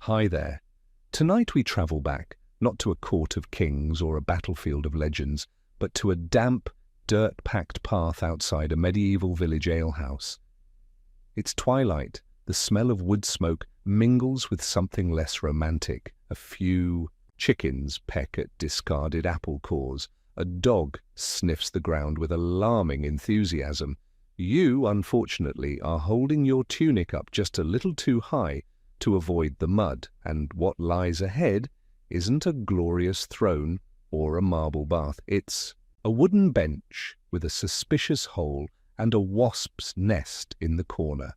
Hi there. Tonight we travel back, not to a court of kings or a battlefield of legends, but to a damp, dirt-packed path outside a medieval village alehouse. It's twilight. The smell of wood smoke mingles with something less romantic. A few chickens peck at discarded apple cores. A dog sniffs the ground with alarming enthusiasm. You, unfortunately, are holding your tunic up just a little too high to avoid the mud, and what lies ahead isn't a glorious throne or a marble bath. It's a wooden bench with a suspicious hole and a wasp's nest in the corner.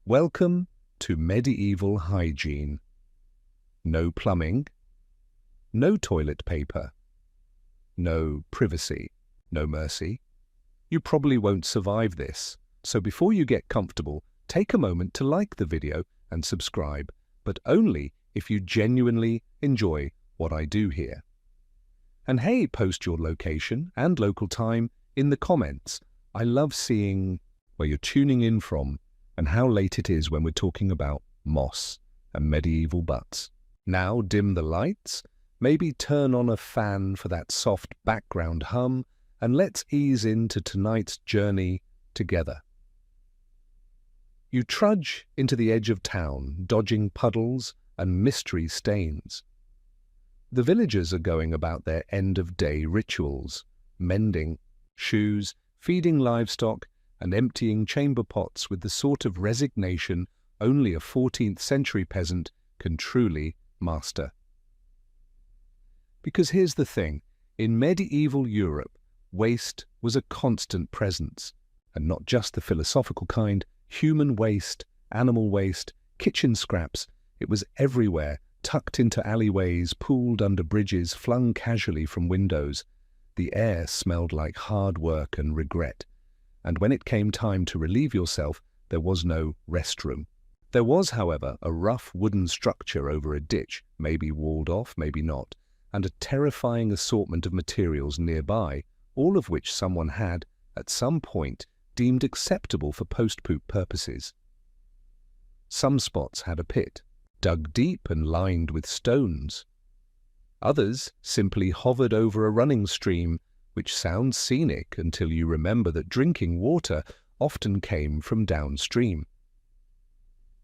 Welcome to medieval hygiene. No plumbing, no toilet paper, no privacy, no mercy. You probably won't survive this, so before you get comfortable, take a moment to like the video and subscribe, but only if you genuinely enjoy what I do here. And hey, post your location and local time in the comments. I love seeing where you're tuning in from and how late it is when we're talking about moss and medieval butts. Now dim the lights, maybe turn on a fan for that soft background hum, and let's ease into tonight's journey together. You trudge into the edge of town, dodging puddles and mystery stains. The villagers are going about their end-of-day rituals, mending shoes, feeding livestock, and emptying chamber pots with the sort of resignation only a 14th century peasant can truly master. Because here's the thing, in medieval Europe, waste was a constant presence, and not just the philosophical kind. Human waste, animal waste, kitchen scraps, it was everywhere, tucked into alleyways, pooled under bridges, flung casually from windows. The air smelled like hard work and regret, and when it came time to relieve yourself, there was no restroom. There was, however, a rough wooden structure over a ditch, maybe walled off, maybe not, and a terrifying assortment of materials nearby, all of which someone had, at some point, deemed acceptable for post-poop purposes. Some spots had a pit, dug deep and lined with stones. Others simply hovered over a running stream, which sounds scenic until you remember that drinking water often came from downstream.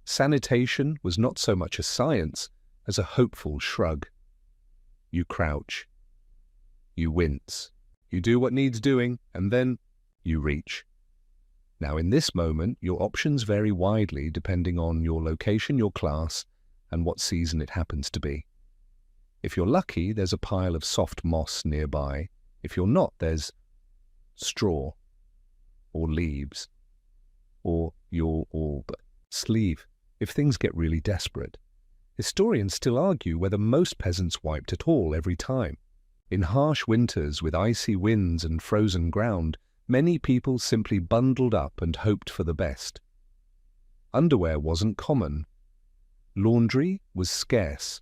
Sanitation was not so much a science as a hopeful shrug. You crouch, you wince, you do what needs doing, and then you reach. Now, in this moment, your options vary widely depending on your location, your class, and what season it happens to be. If you're lucky, there's a pile of soft moss nearby. If you're not, there's straw, or leaves, or your sleeve, if things get really desperate. Historians still argue whether most peasants wiped at all every time. In harsh winters with icy winds and frozen ground, many people simply bundled up and hoped for the best. Underwear wasn't common. Laundry was scarce.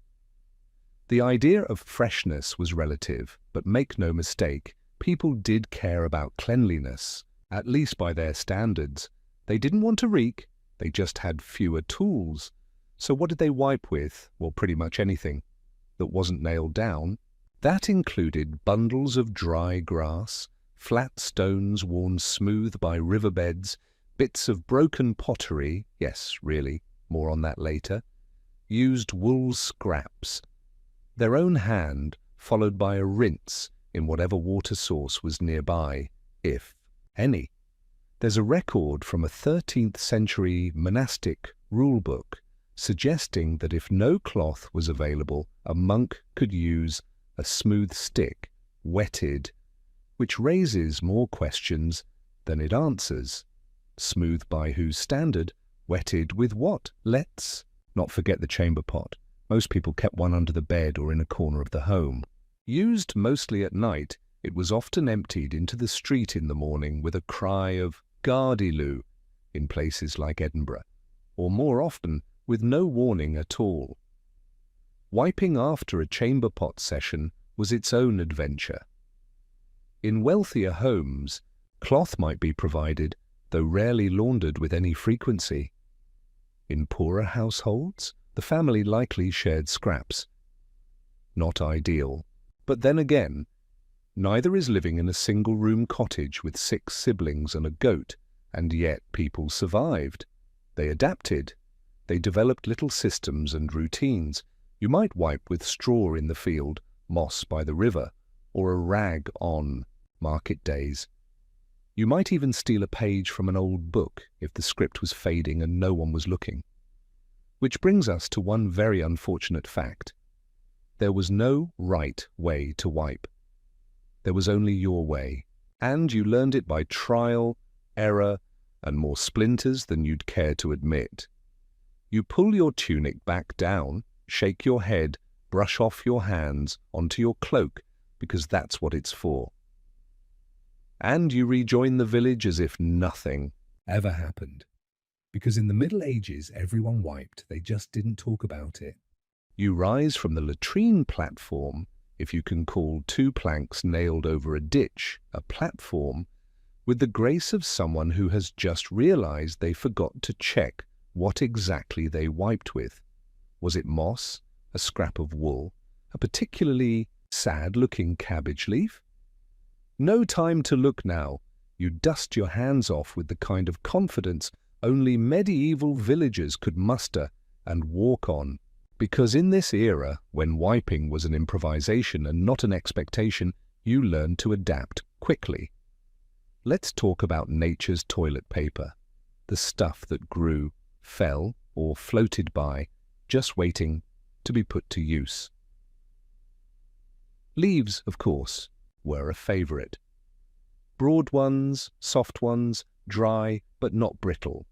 The idea of freshness was relative, but make no mistake, people did care about cleanliness, at least by their standards. They didn't want to reek, they just had fewer tools. So what did they wipe with? Well, pretty much anything that wasn't nailed down. That included bundles of dry grass, flat stones worn smooth by riverbeds, bits of broken pottery, yes, really, more on that later, used wool scraps, their own hand followed by a rinse in whatever water source was nearby, if any. There's a record from a 13th century monastic rulebook suggesting that if no cloth was available, a monk could use a smooth stick, wetted, which raises more questions than it answers. Smooth by whose standard? Wetted with what? Let's not forget the chamber pot. Most people kept one under the bed or in a corner of the home. Used mostly at night, it was often emptied into the street in the morning with a cry of "Gardyloo" in places like Edinburgh, or more often with no warning at all. Wiping after a chamber pot session was its own adventure. In wealthier homes, cloth might be provided, though rarely laundered with any frequency. In poorer households, the family likely shared scraps. Not ideal. But then again, neither is living in a single-room cottage with 6 siblings and a goat, and yet people survived. They adapted. They developed little systems and routines. You might wipe with straw in the field, moss by the river, or a rag on market days. You might even steal a page from an old book if the script was fading and no one was looking. Which brings us to one very unfortunate fact. There was no right way to wipe. There was only your way, and you learned it by trial, error, and more splinters than you'd care to admit. You pull your tunic back down, shake your head, brush off your hands onto your cloak, because that's what it's for. And you rejoin the village as if nothing ever happened. Because in the Middle Ages, everyone wiped, they just didn't talk about it. You rise from the latrine platform, if you can call 2 planks nailed over a ditch a platform, with the grace of someone who has just realized they forgot to check what exactly they wiped with. Was it moss, a scrap of wool, a particularly sad-looking cabbage leaf? No time to look now. You dust your hands off with the kind of confidence only medieval villagers could muster and walk on. Because in this era, when wiping was an improvisation and not an expectation, you learned to adapt quickly. Let's talk about nature's toilet paper, the stuff that grew, fell, or floated by, just waiting to be put to use. Leaves, of course, were a favorite. Broad ones, soft ones, dry but not brittle.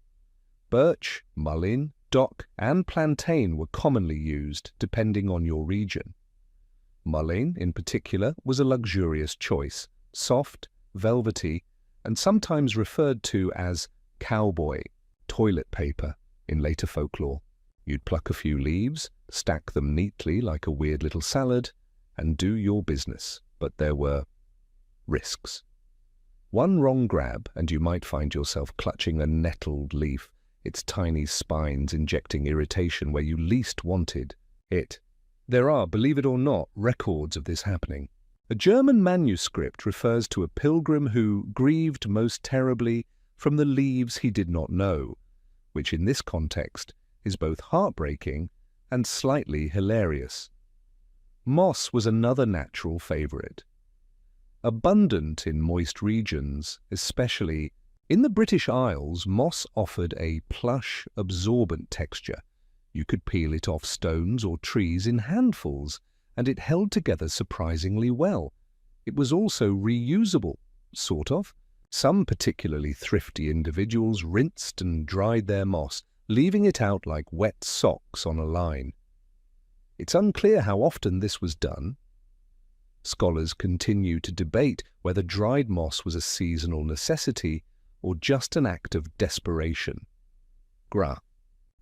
Birch, mullein, dock, and plantain were commonly used, depending on your region. Mullein, in particular, was a luxurious choice, soft, velvety, and sometimes referred to as cowboy toilet paper in later folklore. You'd pluck a few leaves, stack them neatly like a weird little salad, and do your business. But there were risks. One wrong grab, and you might find yourself clutching a nettled leaf, its tiny spines injecting irritation where you least wanted it. There are, believe it or not, records of this happening. A German manuscript refers to a pilgrim who grieved most terribly from the leaves he did not know, which in this context is both heartbreaking and slightly hilarious. Moss was another natural favorite. Abundant in moist regions, especially in the British Isles, moss offered a plush, absorbent texture. You could peel it off stones or trees in handfuls, and it held together surprisingly well. It was also reusable, sort of. Some particularly thrifty individuals rinsed and dried their moss, leaving it out like wet socks on a line. It's unclear how often this was done. Scholars continue to debate whether dried moss was a seasonal necessity or just an act of desperation. Gras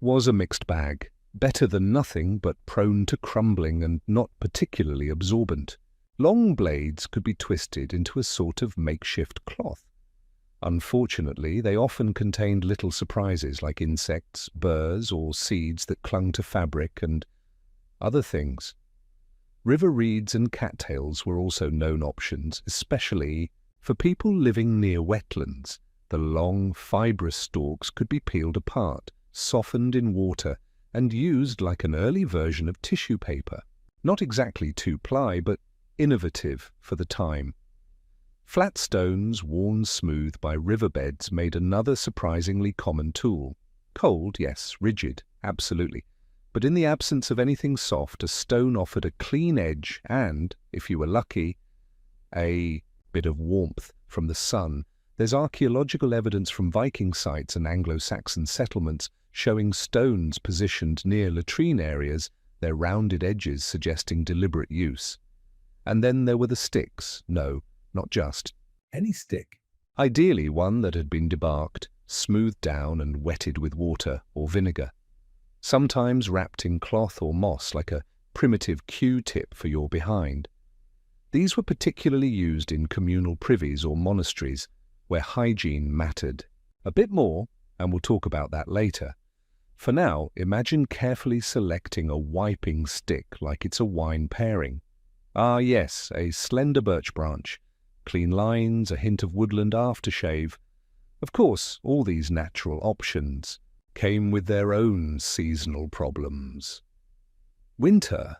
was a mixed bag, better than nothing but prone to crumbling and not particularly absorbent. Long blades could be twisted into a sort of makeshift cloth. Unfortunately, they often contained little surprises like insects, burrs, or seeds that clung to fabric and other things. River reeds and cattails were also known options, especially for people living near wetlands. The long, fibrous stalks could be peeled apart, softened in water, and used like an early version of tissue paper. Not exactly 2-ply, but innovative for the time. Flat stones worn smooth by riverbeds made another surprisingly common tool. Cold, yes, rigid, absolutely. But in the absence of anything soft, a stone offered a clean edge and, if you were lucky, a bit of warmth from the sun. There's archaeological evidence from Viking sites and Anglo-Saxon settlements showing stones positioned near latrine areas, their rounded edges suggesting deliberate use. And then there were the sticks. No, not just any stick. Ideally one that had been debarked, smoothed down and wetted with water or vinegar. Sometimes wrapped in cloth or moss like a primitive Q-tip for your behind. These were particularly used in communal privies or monasteries, where hygiene mattered. A bit more, and we'll talk about that later. For now, imagine carefully selecting a wiping stick like it's a wine pairing. Ah yes, a slender birch branch, clean lines, a hint of woodland aftershave. Of course, all these natural options came with their own seasonal problems. Winter.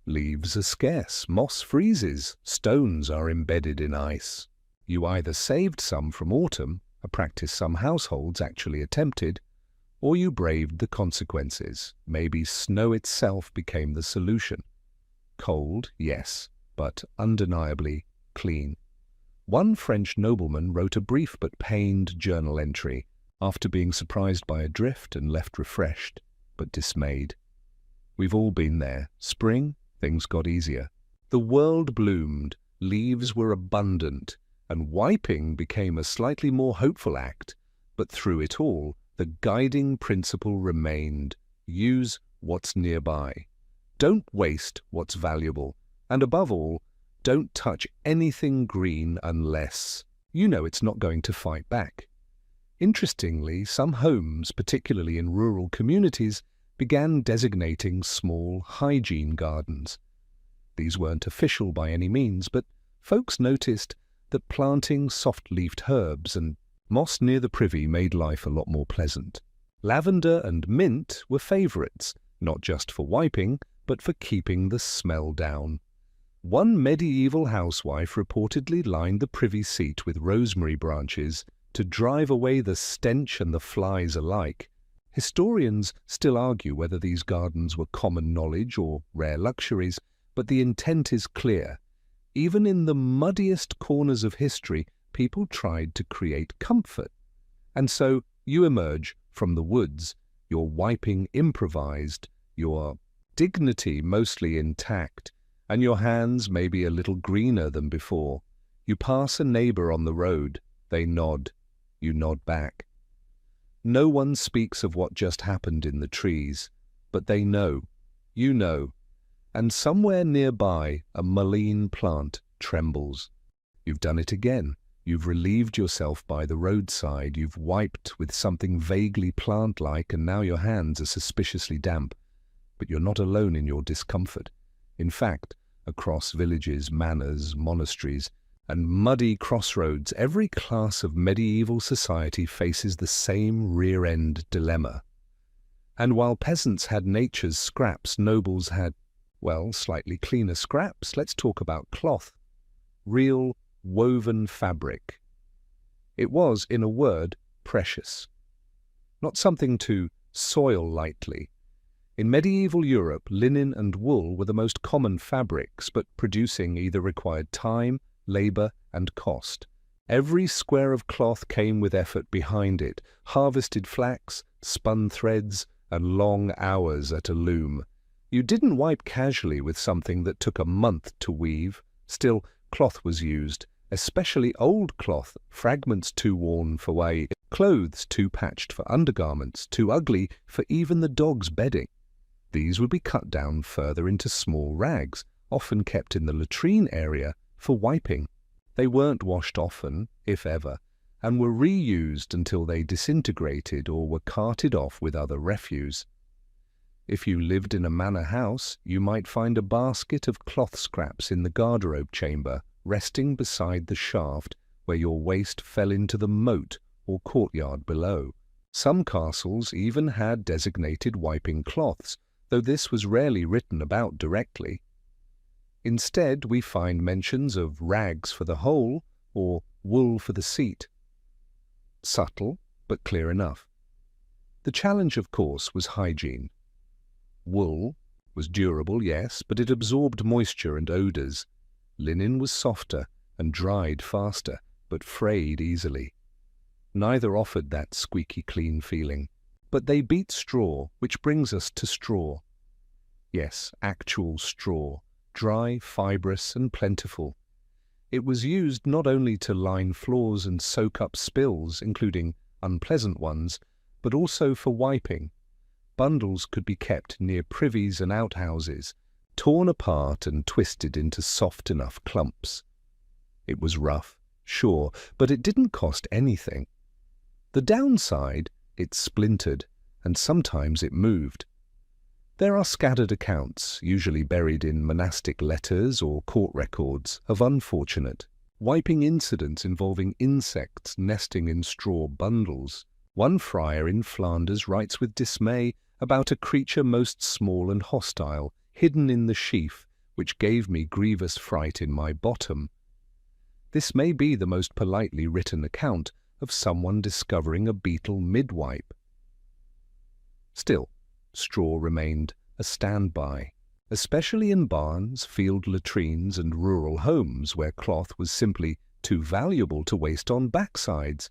Leaves are scarce, moss freezes, stones are embedded in ice. You either saved some from autumn, a practice some households actually attempted, or you braved the consequences. Maybe snow itself became the solution. Cold, yes, but undeniably clean. One French nobleman wrote a brief but pained journal entry after being surprised by a drift and left refreshed, but dismayed. We've all been there. Spring, things got easier. The world bloomed, leaves were abundant, and wiping became a slightly more hopeful act, but through it all, the guiding principle remained: use what's nearby. Don't waste what's valuable, and above all, don't touch anything green unless you know it's not going to fight back. Interestingly, some homes, particularly in rural communities, began designating small hygiene gardens. These weren't official by any means, but folks noticed that planting soft-leafed herbs and moss near the privy made life a lot more pleasant. Lavender and mint were favourites, not just for wiping, but for keeping the smell down. One medieval housewife reportedly lined the privy seat with rosemary branches to drive away the stench and the flies alike. Historians still argue whether these gardens were common knowledge or rare luxuries, but the intent is clear. Even in the muddiest corners of history, people tried to create comfort. And so you emerge from the woods, your wiping improvised, your dignity mostly intact, and your hands maybe a little greener than before. You pass a neighbor on the road, they nod, you nod back. No one speaks of what just happened in the trees, but they know, you know, and somewhere nearby a mullein plant trembles. You've done it again. You've relieved yourself by the roadside, you've wiped with something vaguely plant-like, and now your hands are suspiciously damp. But you're not alone in your discomfort. In fact, across villages, manors, monasteries, and muddy crossroads, every class of medieval society faces the same rear-end dilemma. And while peasants had nature's scraps, nobles had, well, slightly cleaner scraps. Let's talk about cloth. Real, woven fabric. It was, in a word, precious. Not something to soil lightly. In medieval Europe, linen and wool were the most common fabrics, but producing either required time, labor, and cost. Every square of cloth came with effort behind it, harvested flax, spun threads, and long hours at a loom. You didn't wipe casually with something that took a month to weave. Still, cloth was used, especially old cloth, fragments too worn for way, clothes too patched for undergarments, too ugly for even the dog's bedding. These would be cut down further into small rags, often kept in the latrine area, for wiping. They weren't washed often, if ever, and were reused until they disintegrated or were carted off with other refuse. If you lived in a manor house, you might find a basket of cloth scraps in the garderobe chamber, resting beside the shaft where your waste fell into the moat or courtyard below. Some castles even had designated wiping cloths, though this was rarely written about directly. Instead, we find mentions of rags for the hole or wool for the seat. Subtle, but clear enough. The challenge, of course, was hygiene. Wool was durable, yes, but it absorbed moisture and odors. Linen was softer and dried faster, but frayed easily. Neither offered that squeaky clean feeling. But they beat straw, which brings us to straw. Yes, actual straw, dry, fibrous, and plentiful. It was used not only to line floors and soak up spills, including unpleasant ones, but also for wiping. Bundles could be kept near privies and outhouses, torn apart and twisted into soft enough clumps. It was rough, sure, but it didn't cost anything. The downside, it splintered, and sometimes it moved. There are scattered accounts, usually buried in monastic letters or court records, of unfortunate wiping incidents involving insects nesting in straw bundles. One friar in Flanders writes with dismay about a creature most small and hostile, hidden in the sheaf, which gave me grievous fright in my bottom. This may be the most politely written account of someone discovering a beetle mid-wipe. Still, straw remained a standby, especially in barns, field latrines and rural homes where cloth was simply too valuable to waste on backsides.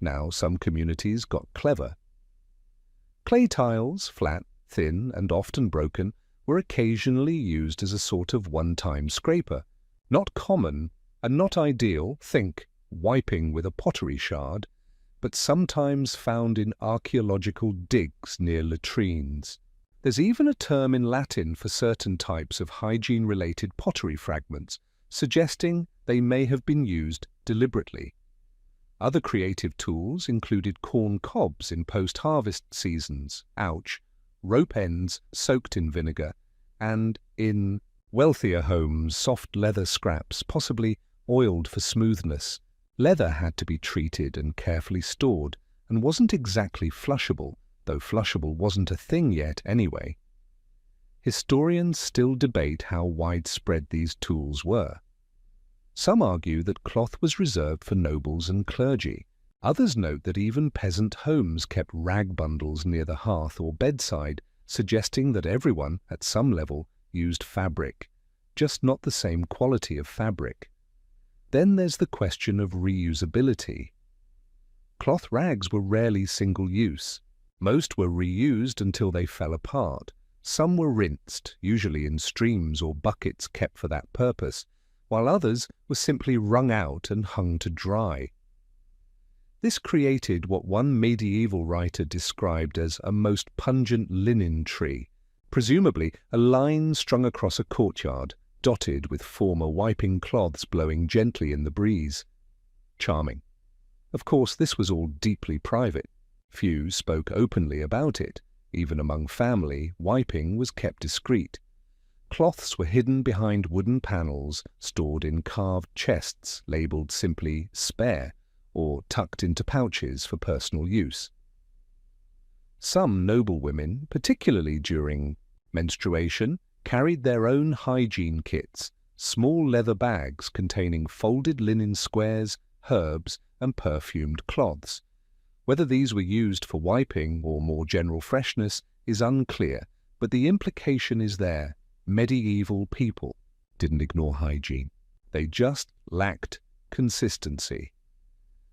Now some communities got clever. Clay tiles, flat, thin and often broken, were occasionally used as a sort of one-time scraper. Not common and not ideal, think wiping with a pottery shard, but sometimes found in archaeological digs near latrines. There's even a term in Latin for certain types of hygiene-related pottery fragments, suggesting they may have been used deliberately. Other creative tools included corn cobs in post-harvest seasons, ouch, rope ends soaked in vinegar, and, in wealthier homes, soft leather scraps, possibly oiled for smoothness. Leather had to be treated and carefully stored, and wasn't exactly flushable, though flushable wasn't a thing yet anyway. Historians still debate how widespread these tools were. Some argue that cloth was reserved for nobles and clergy. Others note that even peasant homes kept rag bundles near the hearth or bedside, suggesting that everyone, at some level, used fabric, just not the same quality of fabric. Then there's the question of reusability. Cloth rags were rarely single-use. Most were reused until they fell apart. Some were rinsed, usually in streams or buckets kept for that purpose, while others were simply wrung out and hung to dry. This created what one medieval writer described as a most pungent linen tree, presumably a line strung across a courtyard, dotted with former wiping cloths blowing gently in the breeze. Charming. Of course, this was all deeply private. Few spoke openly about it. Even among family, wiping was kept discreet. Cloths were hidden behind wooden panels, stored in carved chests labelled simply "spare," or tucked into pouches for personal use. Some noblewomen, particularly during menstruation, carried their own hygiene kits, small leather bags containing folded linen squares, herbs, and perfumed cloths. Whether these were used for wiping or more general freshness is unclear, but the implication is there. Medieval people didn't ignore hygiene. They just lacked consistency.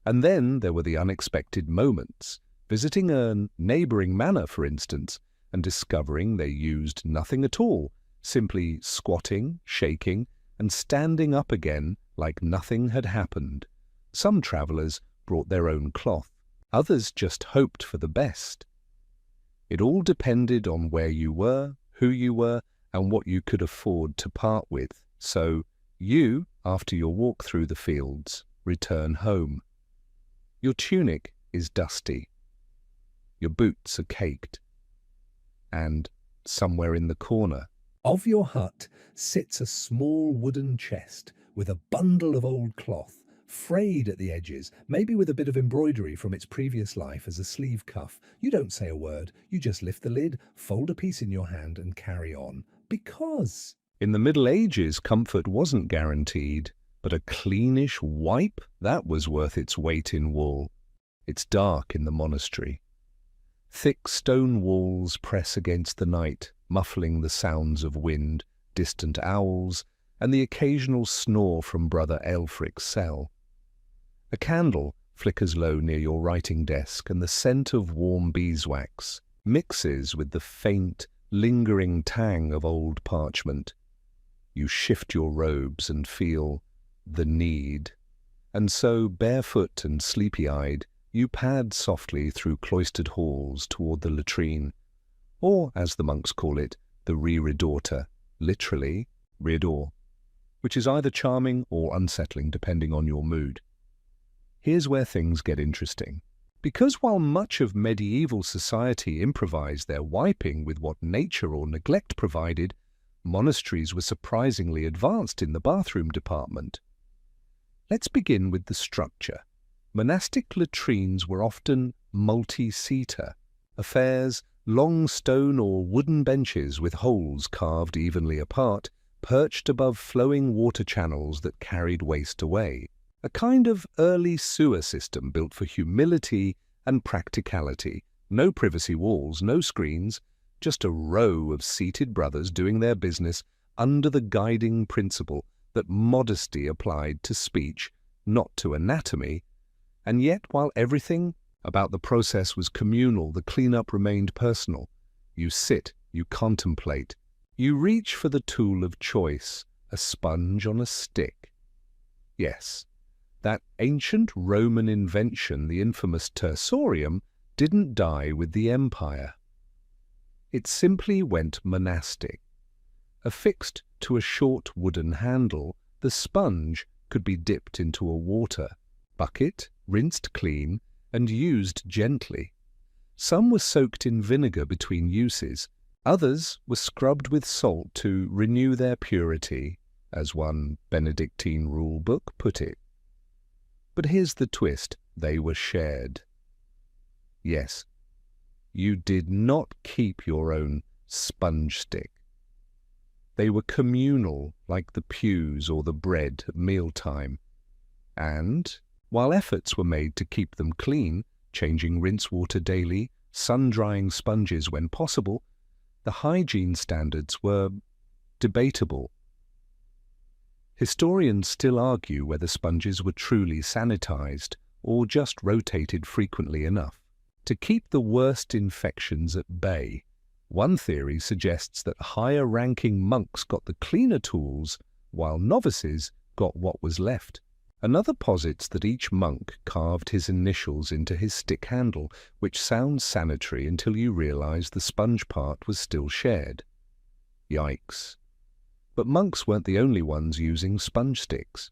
And then there were the unexpected moments. Visiting a neighbouring manor, for instance, and discovering they used nothing at all, simply squatting, shaking, and standing up again like nothing had happened. Some travellers brought their own cloth. Others just hoped for the best. It all depended on where you were, who you were, and what you could afford to part with. So you, after your walk through the fields, return home. Your tunic is dusty. Your boots are caked. And somewhere in the corner of your hut sits a small wooden chest with a bundle of old cloth, frayed at the edges, maybe with a bit of embroidery from its previous life as a sleeve cuff. You don't say a word, you just lift the lid, fold a piece in your hand and carry on. Because in the Middle Ages, comfort wasn't guaranteed, but a cleanish wipe, that was worth its weight in wool. It's dark in the monastery. Thick stone walls press against the night, muffling the sounds of wind, distant owls, and the occasional snore from Brother Aelfric's cell. A candle flickers low near your writing desk, and the scent of warm beeswax mixes with the faint, lingering tang of old parchment. You shift your robes and feel the need. And so, barefoot and sleepy-eyed, you pad softly through cloistered halls toward the latrine, or, as the monks call it, the reredoter, literally, rear door, which is either charming or unsettling depending on your mood. Here's where things get interesting. Because while much of medieval society improvised their wiping with what nature or neglect provided, monasteries were surprisingly advanced in the bathroom department. Let's begin with the structure. Monastic latrines were often multi-seater affairs, long stone or wooden benches with holes carved evenly apart, perched above flowing water channels that carried waste away. A kind of early sewer system built for humility and practicality. No privacy walls, no screens, just a row of seated brothers doing their business under the guiding principle that modesty applied to speech, not to anatomy. And yet, while everything about the process was communal, the cleanup remained personal. You sit, you contemplate, you reach for the tool of choice, a sponge on a stick. Yes, that ancient Roman invention, the infamous tersorium, didn't die with the empire. It simply went monastic. Affixed to a short wooden handle, the sponge could be dipped into a water bucket, rinsed clean, and used gently. Some were soaked in vinegar between uses. Others were scrubbed with salt to renew their purity, as one Benedictine rule book put it. But here's the twist: they were shared. Yes, you did not keep your own sponge stick. They were communal, like the pews or the bread at mealtime. And, while efforts were made to keep them clean, changing rinse water daily, sun-drying sponges when possible, the hygiene standards were debatable. Historians still argue whether sponges were truly sanitized or just rotated frequently enough to keep the worst infections at bay. One theory suggests that higher-ranking monks got the cleaner tools, while novices got what was left. Another posits that each monk carved his initials into his stick handle, which sounds sanitary until you realize the sponge part was still shared. Yikes. But monks weren't the only ones using sponge sticks.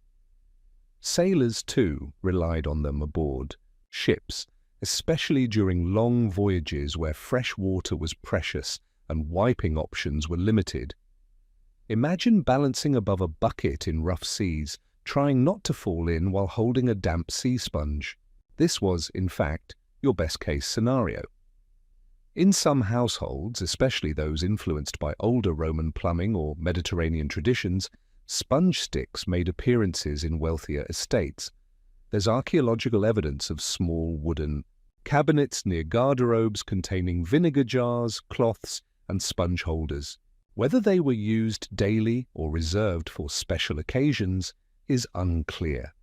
Sailors, too, relied on them aboard ships, especially during long voyages where fresh water was precious and wiping options were limited. Imagine balancing above a bucket in rough seas, trying not to fall in while holding a damp sea sponge. This was, in fact, your best-case scenario. In some households, especially those influenced by older Roman plumbing or Mediterranean traditions, sponge sticks made appearances in wealthier estates. There's archaeological evidence of small wooden cabinets near garderobes containing vinegar jars, cloths, and sponge holders. Whether they were used daily or reserved for special occasions is unclear.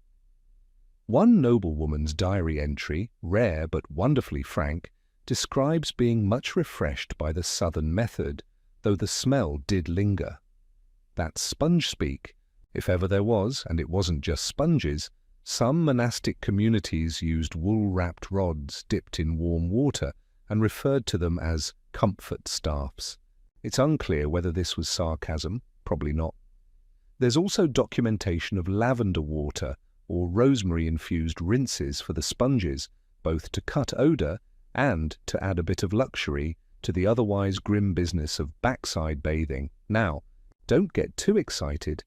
One noblewoman's diary entry, rare but wonderfully frank, describes being much refreshed by the southern method, though the smell did linger. That sponge speak, if ever there was, and it wasn't just sponges, some monastic communities used wool-wrapped rods dipped in warm water and referred to them as comfort staffs. It's unclear whether this was sarcasm, probably not. There's also documentation of lavender water or rosemary-infused rinses for the sponges, both to cut odor and to add a bit of luxury to the otherwise grim business of backside bathing. Now, don't get too excited.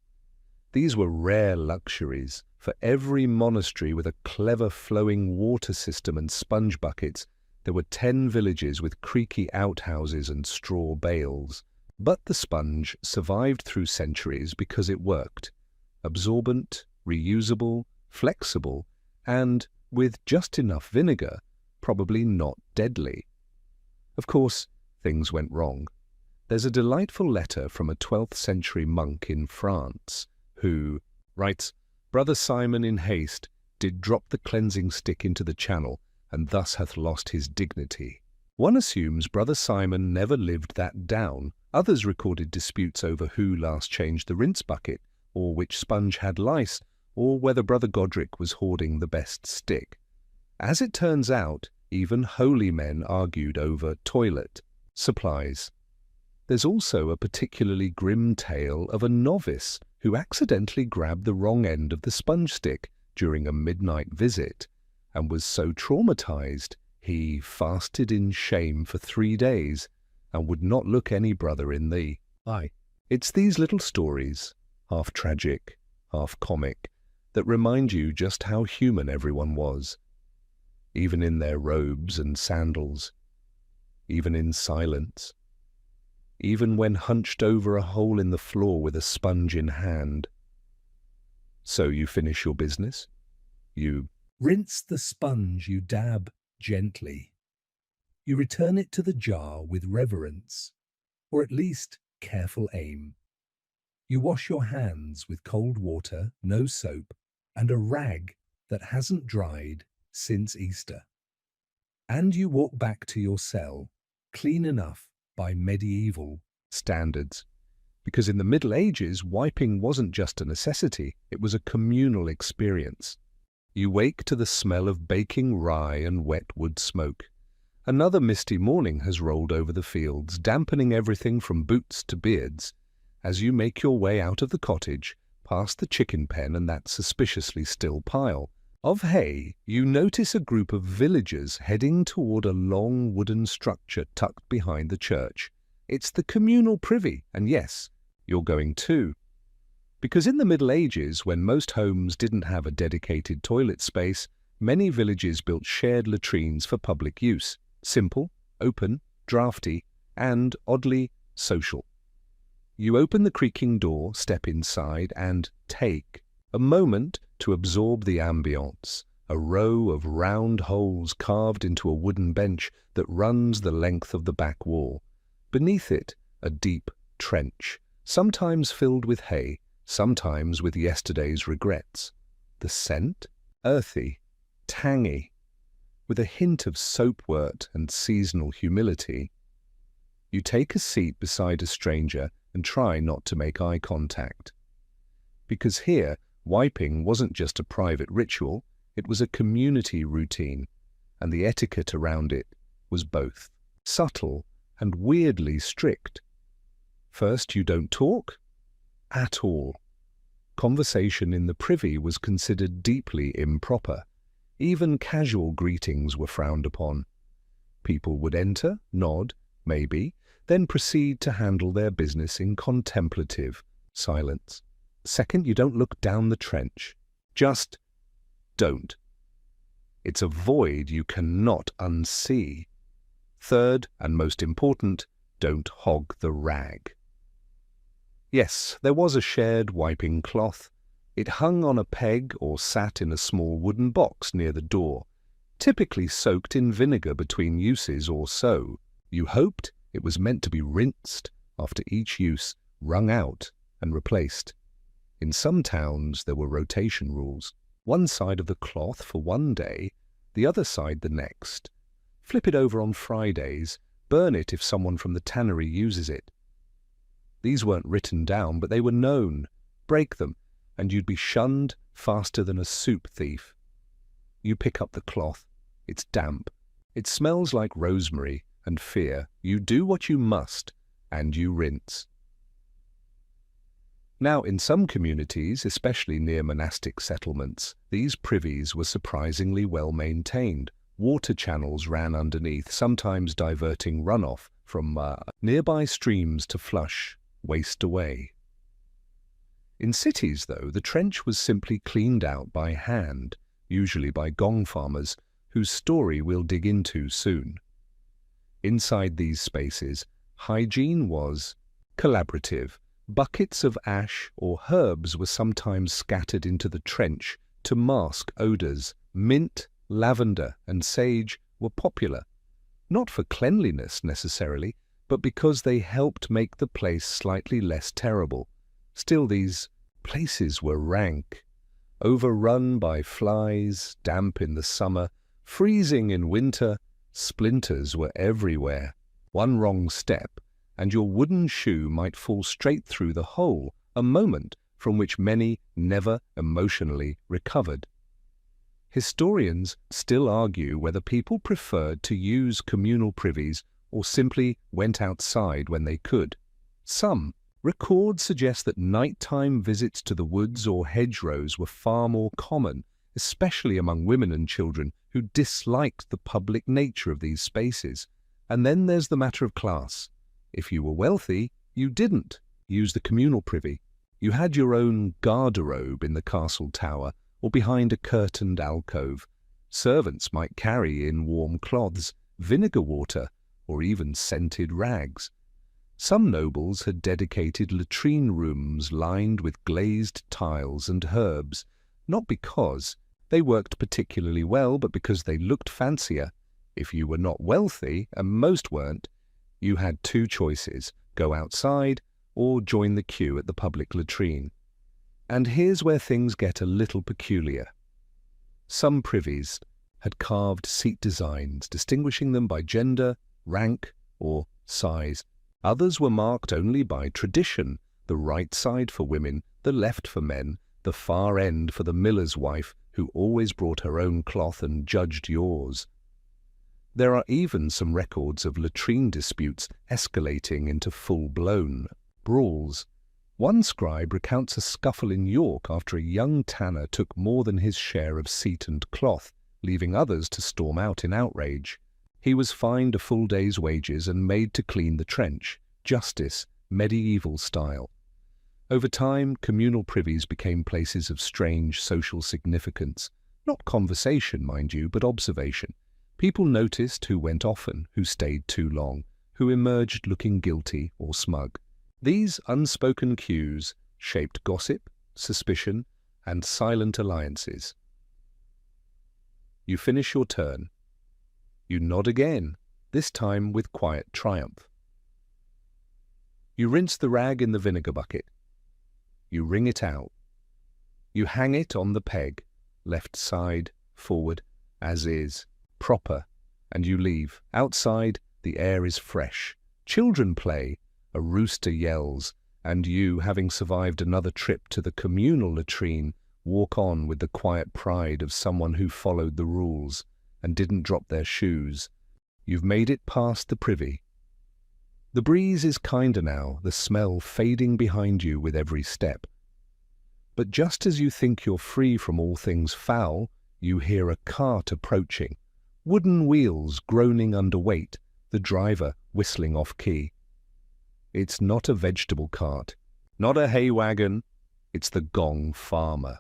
These were rare luxuries. For every monastery with a clever flowing water system and sponge buckets, there were 10 villages with creaky outhouses and straw bales. But the sponge survived through centuries because it worked. Absorbent, reusable, flexible, and, with just enough vinegar, probably not deadly. Of course, things went wrong. There's a delightful letter from a 12th century monk in France who writes, "Brother Simon in haste did drop the cleansing stick into the channel, and thus hath lost his dignity." One assumes Brother Simon never lived that down. Others recorded disputes over who last changed the rinse bucket, or which sponge had lice, or whether Brother Godric was hoarding the best stick. As it turns out, even holy men argued over toilet supplies. There's also a particularly grim tale of a novice who accidentally grabbed the wrong end of the sponge stick during a midnight visit, and was so traumatized he fasted in shame for 3 days and would not look any brother in the eye. It's these little stories, half tragic, half comic, that remind you just how human everyone was, even in their robes and sandals, even in silence, even when hunched over a hole in the floor with a sponge in hand. So you finish your business, you rinse the sponge, you dab gently. You return it to the jar with reverence, or at least careful aim. You wash your hands with cold water, no soap, and a rag that hasn't dried since Easter. And you walk back to your cell, clean enough by medieval standards. Because in the Middle Ages, wiping wasn't just a necessity, it was a communal experience. You wake to the smell of baking rye and wet wood smoke. Another misty morning has rolled over the fields, dampening everything from boots to beards. As you make your way out of the cottage, past the chicken pen and that suspiciously still pile of hay, you notice a group of villagers heading toward a long wooden structure tucked behind the church. It's the communal privy, and yes, you're going too. Because in the Middle Ages, when most homes didn't have a dedicated toilet space, many villages built shared latrines for public use. Simple, open, drafty, and, oddly, social. You open the creaking door, step inside, and take a moment to absorb the ambience. A row of round holes carved into a wooden bench that runs the length of the back wall. Beneath it, a deep trench, sometimes filled with hay, sometimes with yesterday's regrets. The scent? Earthy, tangy, with a hint of soapwort and seasonal humility. You take a seat beside a stranger and try not to make eye contact. Because here, wiping wasn't just a private ritual, it was a community routine, and the etiquette around it was both subtle and weirdly strict. First, you don't talk at all. Conversation in the privy was considered deeply improper. Even casual greetings were frowned upon. People would enter, nod, maybe, then proceed to handle their business in contemplative silence. Second, you don't look down the trench. Just don't. It's a void you cannot unsee. Third, and most important, don't hog the rag. Yes, there was a shared wiping cloth. It hung on a peg or sat in a small wooden box near the door, typically soaked in vinegar between uses or so. You hoped it was meant to be rinsed after each use, wrung out and replaced. In some towns there were rotation rules. One side of the cloth for one day, the other side the next. Flip it over on Fridays, burn it if someone from the tannery uses it. These weren't written down, but they were known. Break them, and you'd be shunned faster than a soup thief. You pick up the cloth. It's damp. It smells like rosemary and fear. You do what you must, and you rinse. Now, in some communities, especially near monastic settlements, these privies were surprisingly well maintained. Water channels ran underneath, sometimes diverting runoff from nearby streams to flush waste away. In cities, though, the trench was simply cleaned out by hand, usually by gong farmers, whose story we'll dig into soon. Inside these spaces, hygiene was collaborative. Buckets of ash or herbs were sometimes scattered into the trench to mask odours. Mint, lavender, and sage were popular, not for cleanliness necessarily, but because they helped make the place slightly less terrible. Still, these places were rank, overrun by flies, damp in the summer, freezing in winter. Splinters were everywhere. One wrong step, and your wooden shoe might fall straight through the hole, a moment from which many never emotionally recovered. Historians still argue whether people preferred to use communal privies or simply went outside when they could. Some records suggest that nighttime visits to the woods or hedgerows were far more common, especially among women and children who disliked the public nature of these spaces. And then there's the matter of class. If you were wealthy, you didn't use the communal privy. You had your own garderobe in the castle tower or behind a curtained alcove. Servants might carry in warm cloths, vinegar water, or even scented rags. Some nobles had dedicated latrine rooms lined with glazed tiles and herbs, not because they worked particularly well, but because they looked fancier. If you were not wealthy, and most weren't, you had two choices: go outside or join the queue at the public latrine. And here's where things get a little peculiar. Some privies had carved seat designs, distinguishing them by gender, rank, or size. Others were marked only by tradition: the right side for women, the left for men, the far end for the miller's wife, who always brought her own cloth and judged yours. There are even some records of latrine disputes escalating into full-blown brawls. One scribe recounts a scuffle in York after a young tanner took more than his share of seat and cloth, leaving others to storm out in outrage. He was fined a full day's wages and made to clean the trench, justice, medieval style. Over time, communal privies became places of strange social significance. Not conversation, mind you, but observation. People noticed who went often, who stayed too long, who emerged looking guilty or smug. These unspoken cues shaped gossip, suspicion, and silent alliances. You finish your turn. You nod again, this time with quiet triumph. You rinse the rag in the vinegar bucket. You wring it out. You hang it on the peg, left side, forward, as is, proper, and you leave. Outside, the air is fresh. Children play, a rooster yells, and you, having survived another trip to the communal latrine, walk on with the quiet pride of someone who followed the rules and didn't drop their shoes. You've made it past the privy. The breeze is kinder now, the smell fading behind you with every step. But just as you think you're free from all things foul, you hear a cart approaching, wooden wheels groaning under weight, the driver whistling off-key. It's not a vegetable cart, not a hay wagon, it's the gong farmer.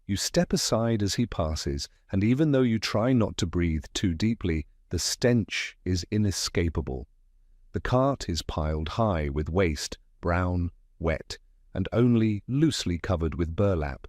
You step aside as he passes, and even though you try not to breathe too deeply, the stench is inescapable. The cart is piled high with waste, brown, wet, and only loosely covered with burlap.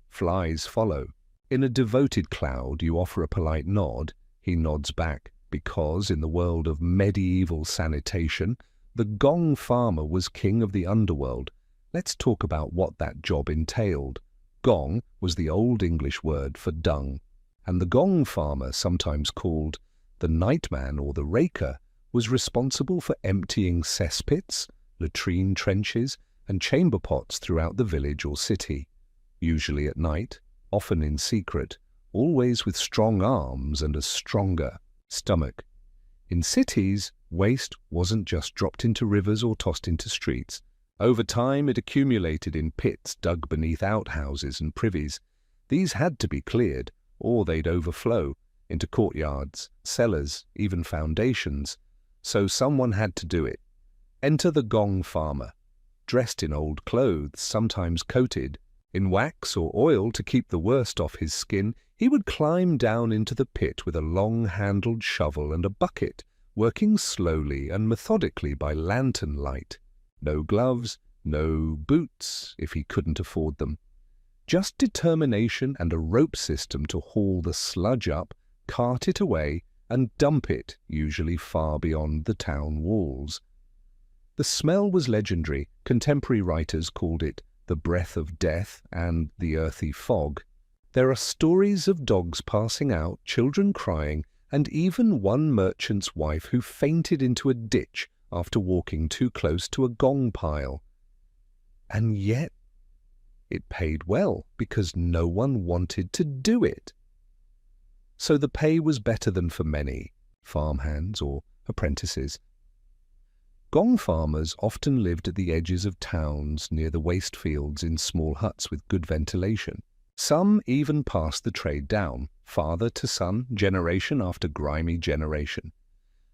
Flies follow. In a devoted cloud, you offer a polite nod. He nods back, because in the world of medieval sanitation, the gong farmer was king of the underworld. Let's talk about what that job entailed. Gong was the Old English word for dung, and the gong farmer, sometimes called the nightman or the raker, was responsible for emptying cesspits, latrine trenches, and chamber pots throughout the village or city, usually at night, often in secret, always with strong arms and a stronger stomach. In cities, waste wasn't just dropped into rivers or tossed into streets. Over time, it accumulated in pits dug beneath outhouses and privies. These had to be cleared, or they'd overflow into courtyards, cellars, even foundations. So someone had to do it. Enter the gong farmer, dressed in old clothes, sometimes coated in wax or oil to keep the worst off his skin. He would climb down into the pit with a long-handled shovel and a bucket, working slowly and methodically by lantern light. No gloves, no boots if he couldn't afford them. Just determination and a rope system to haul the sludge up, cart it away, and dump it, usually far beyond the town walls. The smell was legendary. Contemporary writers called it the breath of death and the earthy fog. There are stories of dogs passing out, children crying, and even one merchant's wife who fainted into a ditch after walking too close to a gong pile. And yet, it paid well because no one wanted to do it. So the pay was better than for many farmhands or apprentices. Gong farmers often lived at the edges of towns near the waste fields in small huts with good ventilation. Some even passed the trade down, father to son, generation after grimy generation.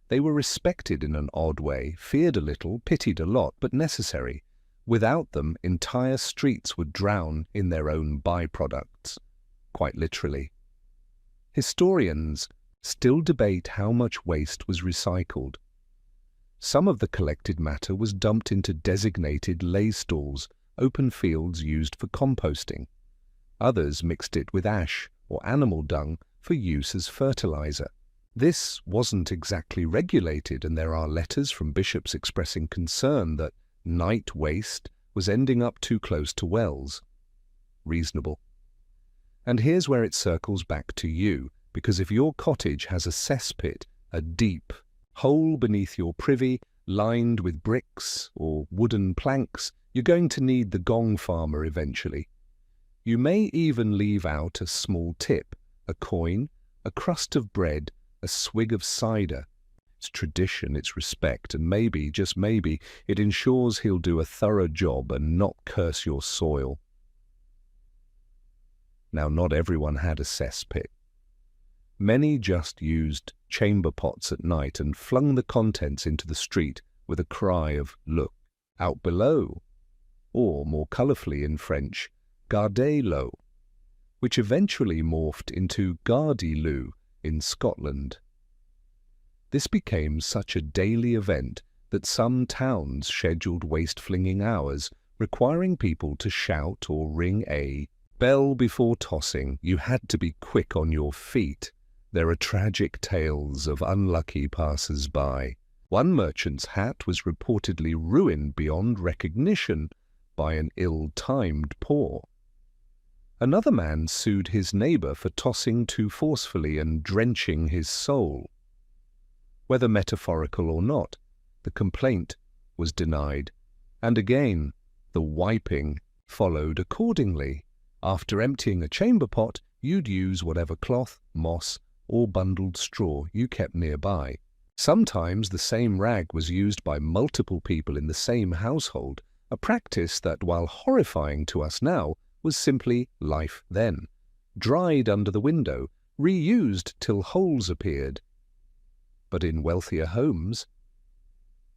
They were respected in an odd way, feared a little, pitied a lot, but necessary. Without them, entire streets would drown in their own byproducts, quite literally. Historians still debate how much waste was recycled. Some of the collected matter was dumped into designated lay stalls, open fields used for composting. Others mixed it with ash or animal dung for use as fertilizer. This wasn't exactly regulated, and there are letters from bishops expressing concern that night waste was ending up too close to wells. Reasonable. And here's where it circles back to you, because if your cottage has a cesspit, a deep hole beneath your privy, lined with bricks or wooden planks, you're going to need the gong farmer eventually. You may even leave out a small tip, a coin, a crust of bread, a swig of cider. It's tradition, it's respect, and maybe, just maybe, it ensures he'll do a thorough job and not curse your soil. Now, not everyone had a cesspit. Many just used chamber pots at night and flung the contents into the street with a cry of, "Look, out below," or more colourfully in French, "Gardez l'eau," which eventually morphed into Gardez-l'eau in Scotland. This became such a daily event that some towns scheduled waste-flinging hours, requiring people to shout or ring a bell before tossing. You had to be quick on your feet. There are tragic tales of unlucky passers-by. One merchant's hat was reportedly ruined beyond recognition by an ill-timed pour. Another man sued his neighbor for tossing too forcefully and drenching his soul. Whether metaphorical or not, the complaint was denied, and again the wiping followed accordingly. After emptying a chamber pot, you'd use whatever cloth, moss, or bundled straw you kept nearby. Sometimes the same rag was used by multiple people in the same household, a practice that, while horrifying to us now, was simply life then. Dried under the window, reused till holes appeared. But in wealthier homes,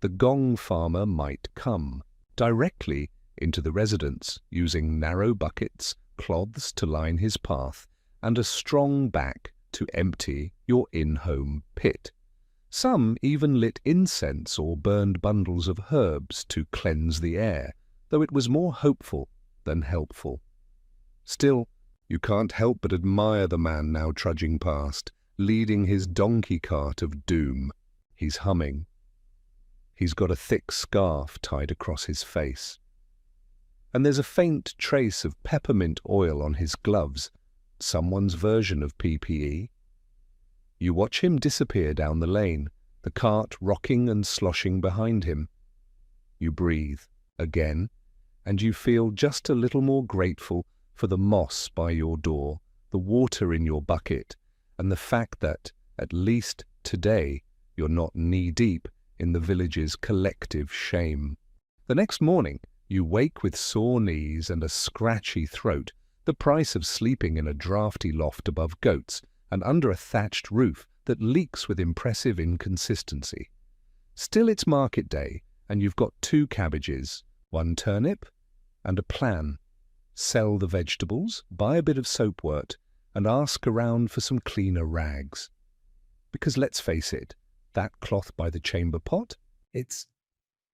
the gong farmer might come directly into the residence, using narrow buckets, cloths to line his path, and a strong back to empty your in-home pit. Some even lit incense or burned bundles of herbs to cleanse the air, though it was more hopeful than helpful. Still, you can't help but admire the man now trudging past, leading his donkey cart of doom. He's humming. He's got a thick scarf tied across his face. And there's a faint trace of peppermint oil on his gloves, someone's version of PPE. You watch him disappear down the lane, the cart rocking and sloshing behind him. You breathe again, and you feel just a little more grateful for the moss by your door, the water in your bucket, and the fact that, at least today, you're not knee-deep in the village's collective shame. The next morning, you wake with sore knees and a scratchy throat, the price of sleeping in a drafty loft above goats and under a thatched roof that leaks with impressive inconsistency. Still, it's market day, and you've got 2 cabbages, 1 turnip, and a plan. Sell the vegetables, buy a bit of soapwort, and ask around for some cleaner rags. Because let's face it, that cloth by the chamber pot, it's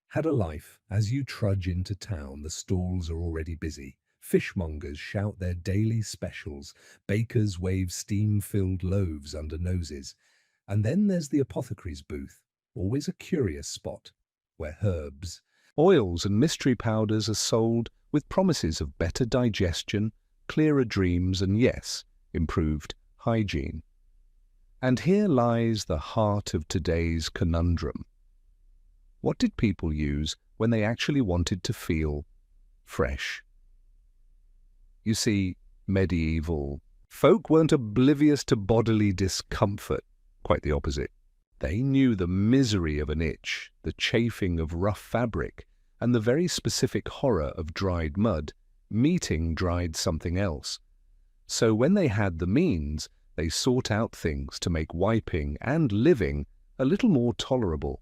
had a life. As you trudge into town, the stalls are already busy. Fishmongers shout their daily specials, bakers wave steam-filled loaves under noses. And then there's the apothecary's booth, always a curious spot, where herbs, oils and mystery powders are sold with promises of better digestion, clearer dreams, and yes, improved hygiene. And here lies the heart of today's conundrum. What did people use when they actually wanted to feel fresh? You see, medieval folk weren't oblivious to bodily discomfort, quite the opposite. They knew the misery of an itch, the chafing of rough fabric, and the very specific horror of dried mud, meeting dried something else. So when they had the means, they sought out things to make wiping and living a little more tolerable.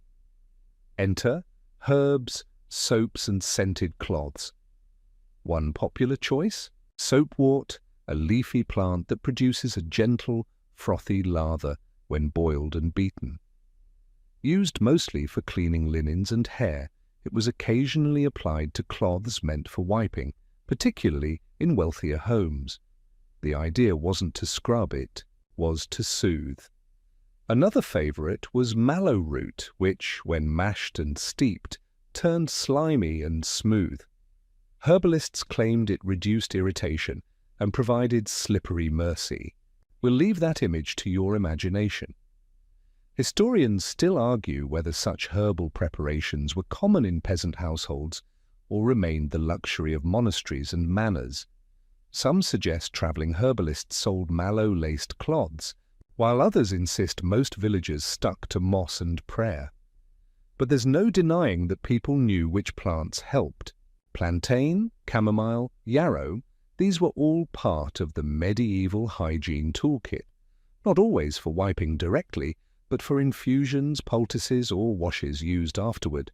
Enter herbs, soaps and scented cloths. One popular choice, soapwort, a leafy plant that produces a gentle, frothy lather when boiled and beaten. Used mostly for cleaning linens and hair, it was occasionally applied to cloths meant for wiping, particularly in wealthier homes. The idea wasn't to scrub, it was to soothe. Another favourite was mallow root, which, when mashed and steeped, turned slimy and smooth. Herbalists claimed it reduced irritation and provided slippery mercy. We'll leave that image to your imagination. Historians still argue whether such herbal preparations were common in peasant households or remained the luxury of monasteries and manors. Some suggest travelling herbalists sold mallow-laced cloths, while others insist most villagers stuck to moss and prayer. But there's no denying that people knew which plants helped. Plantain, chamomile, yarrow, these were all part of the medieval hygiene toolkit, not always for wiping directly, but for infusions, poultices, or washes used afterward.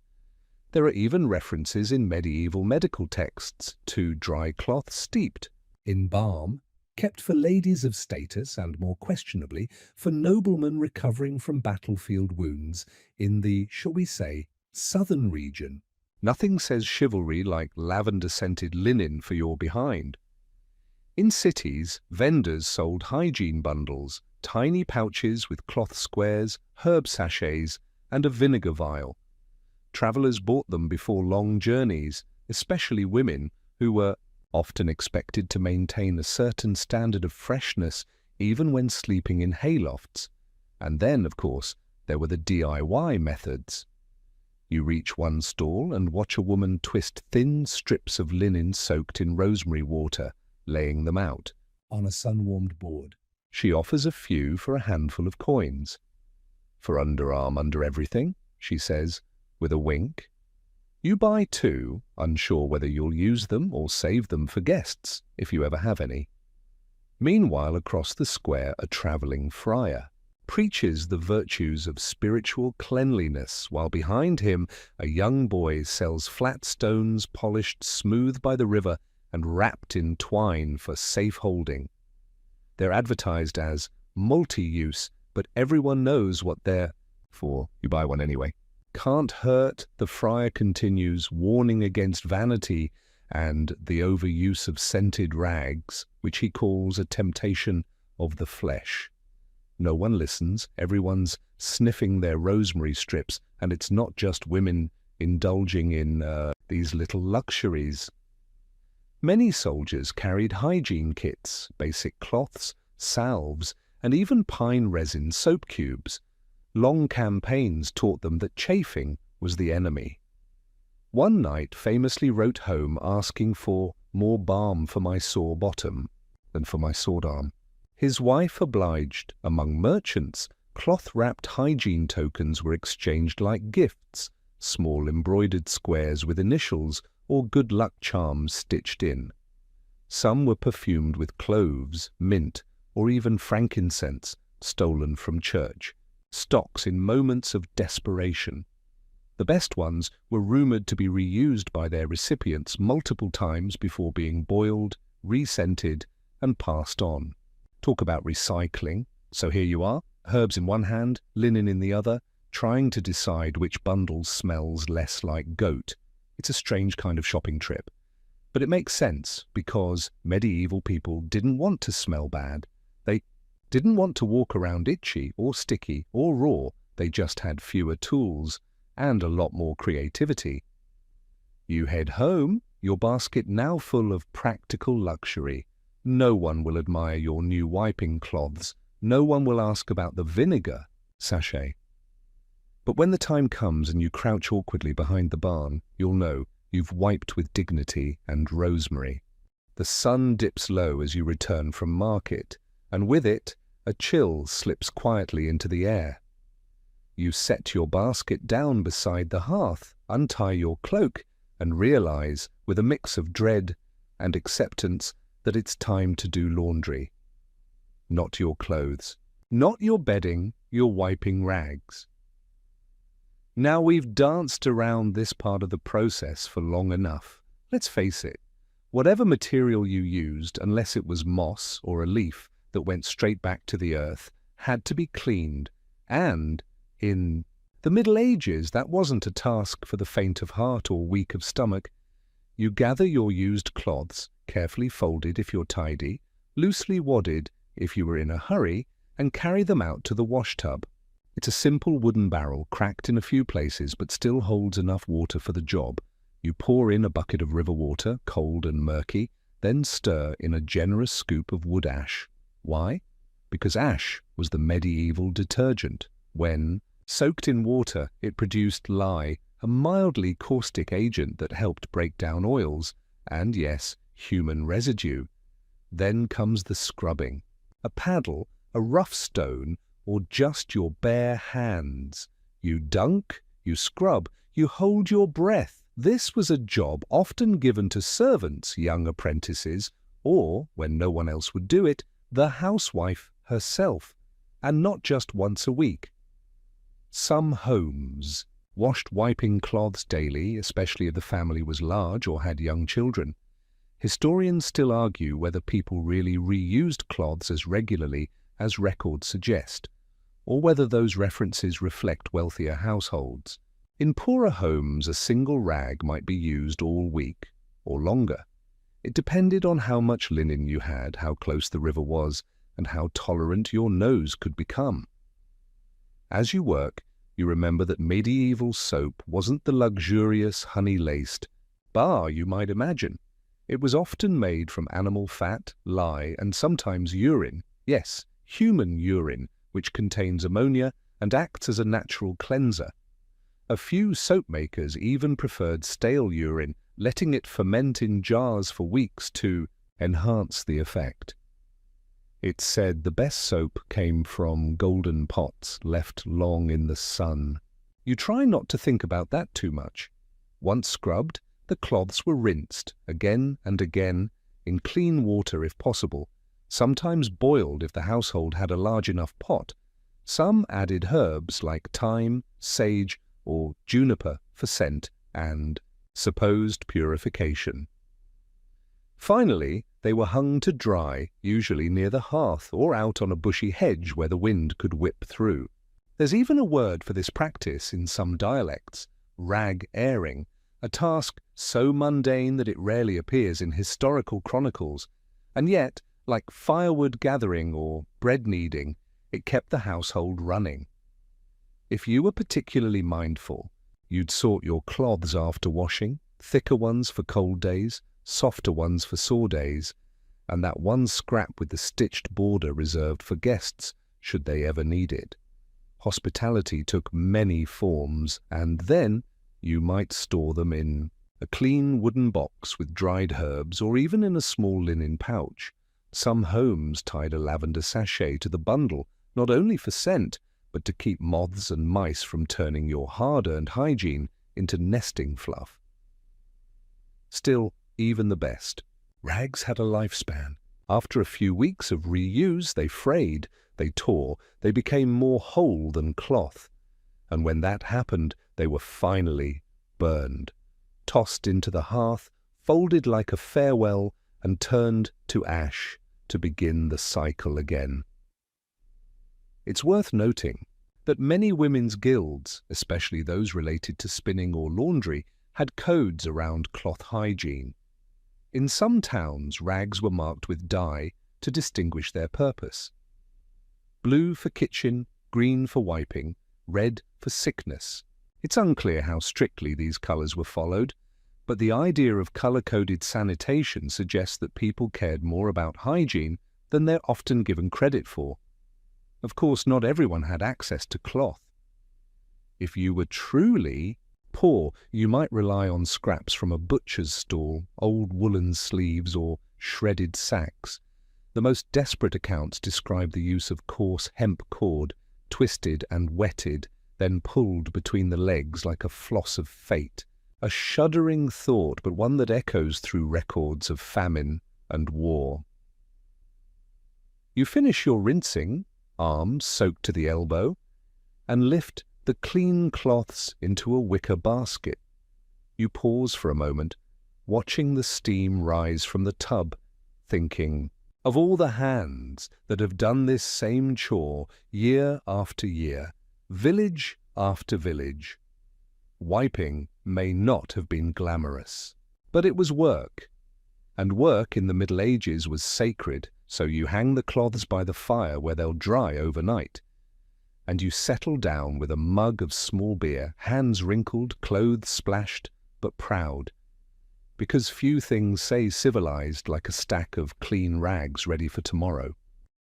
There are even references in medieval medical texts to dry cloth steeped in balm, kept for ladies of status and, more questionably, for noblemen recovering from battlefield wounds in the, shall we say, southern region. Nothing says chivalry like lavender-scented linen for your behind. In cities, vendors sold hygiene bundles, tiny pouches with cloth squares, herb sachets, and a vinegar vial. Travellers bought them before long journeys, especially women, who were often expected to maintain a certain standard of freshness even when sleeping in haylofts. And then, of course, there were the DIY methods. You reach one stall and watch a woman twist thin strips of linen soaked in rosemary water, laying them out on a sun-warmed board. She offers a few for a handful of coins. "For underarm under everything," she says, with a wink. You buy two, unsure whether you'll use them or save them for guests, if you ever have any. Meanwhile, across the square, a travelling friar preaches the virtues of spiritual cleanliness, while behind him a young boy sells flat stones polished smooth by the river and wrapped in twine for safe holding. They're advertised as multi-use, but everyone knows what they're for. You buy one anyway. Can't hurt, the friar continues, warning against vanity and the overuse of scented rags, which he calls a temptation of the flesh. No one listens, everyone's sniffing their rosemary strips, and it's not just women indulging in these little luxuries. Many soldiers carried hygiene kits, basic cloths, salves, and even pine resin soap cubes. Long campaigns taught them that chafing was the enemy. One knight famously wrote home asking for more balm for my sore bottom than for my sword arm. His wife obliged. Among merchants, cloth-wrapped hygiene tokens were exchanged like gifts, small embroidered squares with initials or good luck charms stitched in. Some were perfumed with cloves, mint, or even frankincense, stolen from church, stocks in moments of desperation. The best ones were rumoured to be reused by their recipients multiple times before being boiled, rescented, and passed on. Talk about recycling. So here you are, herbs in one hand, linen in the other, trying to decide which bundle smells less like goat. It's a strange kind of shopping trip. But it makes sense because medieval people didn't want to smell bad. They didn't want to walk around itchy or sticky or raw. They just had fewer tools and a lot more creativity. You head home, your basket now full of practical luxury. No one will admire your new wiping cloths. No one will ask about the vinegar sachet. But when the time comes and you crouch awkwardly behind the barn, you'll know you've wiped with dignity and rosemary. The sun dips low as you return from market, and with it, a chill slips quietly into the air. You set your basket down beside the hearth, untie your cloak, and realize, with a mix of dread and acceptance, that it's time to do laundry. Not your clothes, not your bedding, your wiping rags. Now we've danced around this part of the process for long enough. Let's face it, whatever material you used, unless it was moss or a leaf that went straight back to the earth, had to be cleaned. And in the Middle Ages, that wasn't a task for the faint of heart or weak of stomach. You gather your used cloths, carefully folded if you're tidy, loosely wadded if you were in a hurry, and carry them out to the wash tub. It's a simple wooden barrel, cracked in a few places, but still holds enough water for the job. You pour in a bucket of river water, cold and murky, then stir in a generous scoop of wood ash. Why? Because ash was the medieval detergent. When soaked in water, it produced lye, a mildly caustic agent that helped break down oils, and yes, human residue. Then comes the scrubbing. A paddle, a rough stone, or just your bare hands. You dunk, you scrub, you hold your breath. This was a job often given to servants, young apprentices, or, when no one else would do it, the housewife herself, and not just once a week. Some homes washed wiping cloths daily, especially if the family was large or had young children. Historians still argue whether people really reused cloths as regularly as records suggest, or whether those references reflect wealthier households. In poorer homes, a single rag might be used all week, or longer. It depended on how much linen you had, how close the river was, and how tolerant your nose could become. As you work, you remember that medieval soap wasn't the luxurious, honey-laced bar you might imagine. It was often made from animal fat, lye, and sometimes urine. Yes, human urine, which contains ammonia and acts as a natural cleanser. A few soap makers even preferred stale urine, letting it ferment in jars for weeks to enhance the effect. It's said the best soap came from golden pots left long in the sun. You try not to think about that too much. Once scrubbed, the cloths were rinsed again and again in clean water if possible, sometimes boiled if the household had a large enough pot. Some added herbs like thyme, sage, or juniper for scent and supposed purification. Finally, they were hung to dry, usually near the hearth or out on a bushy hedge where the wind could whip through. There's even a word for this practice in some dialects, rag airing, a task so mundane that it rarely appears in historical chronicles, and yet, like firewood gathering or bread kneading, it kept the household running. If you were particularly mindful, you'd sort your cloths after washing, thicker ones for cold days, softer ones for sore days, and that one scrap with the stitched border reserved for guests should they ever need it. Hospitality took many forms, and then you might store them in a clean wooden box with dried herbs or even in a small linen pouch. Some homes tied a lavender sachet to the bundle, not only for scent, but to keep moths and mice from turning your hard-earned hygiene into nesting fluff. Still, even the best rags had a lifespan. After a few weeks of reuse, they frayed, they tore, they became more whole than cloth. And when that happened, they were finally burned, tossed into the hearth, folded like a farewell, and turned to ash to begin the cycle again. It's worth noting that many women's guilds, especially those related to spinning or laundry, had codes around cloth hygiene. In some towns, rags were marked with dye to distinguish their purpose. Blue for kitchen, green for wiping, red for sickness. It's unclear how strictly these colours were followed, but the idea of colour-coded sanitation suggests that people cared more about hygiene than they're often given credit for. Of course, not everyone had access to cloth. If you were truly poor, you might rely on scraps from a butcher's stall, old woolen sleeves, or shredded sacks. The most desperate accounts describe the use of coarse hemp cord, twisted and wetted, then pulled between the legs like a floss of fate. A shuddering thought, but one that echoes through records of famine, and war. You finish your rinsing, arms soaked to the elbow, and lift the clean cloths into a wicker basket. You pause for a moment, watching the steam rise from the tub, thinking of all the hands that have done this same chore year after year, village after village. Wiping may not have been glamorous, but it was work. And work in the Middle Ages was sacred, so you hang the cloths by the fire where they'll dry overnight. And you settle down with a mug of small beer, hands wrinkled, clothes splashed, but proud. Because few things say civilized like a stack of clean rags ready for tomorrow.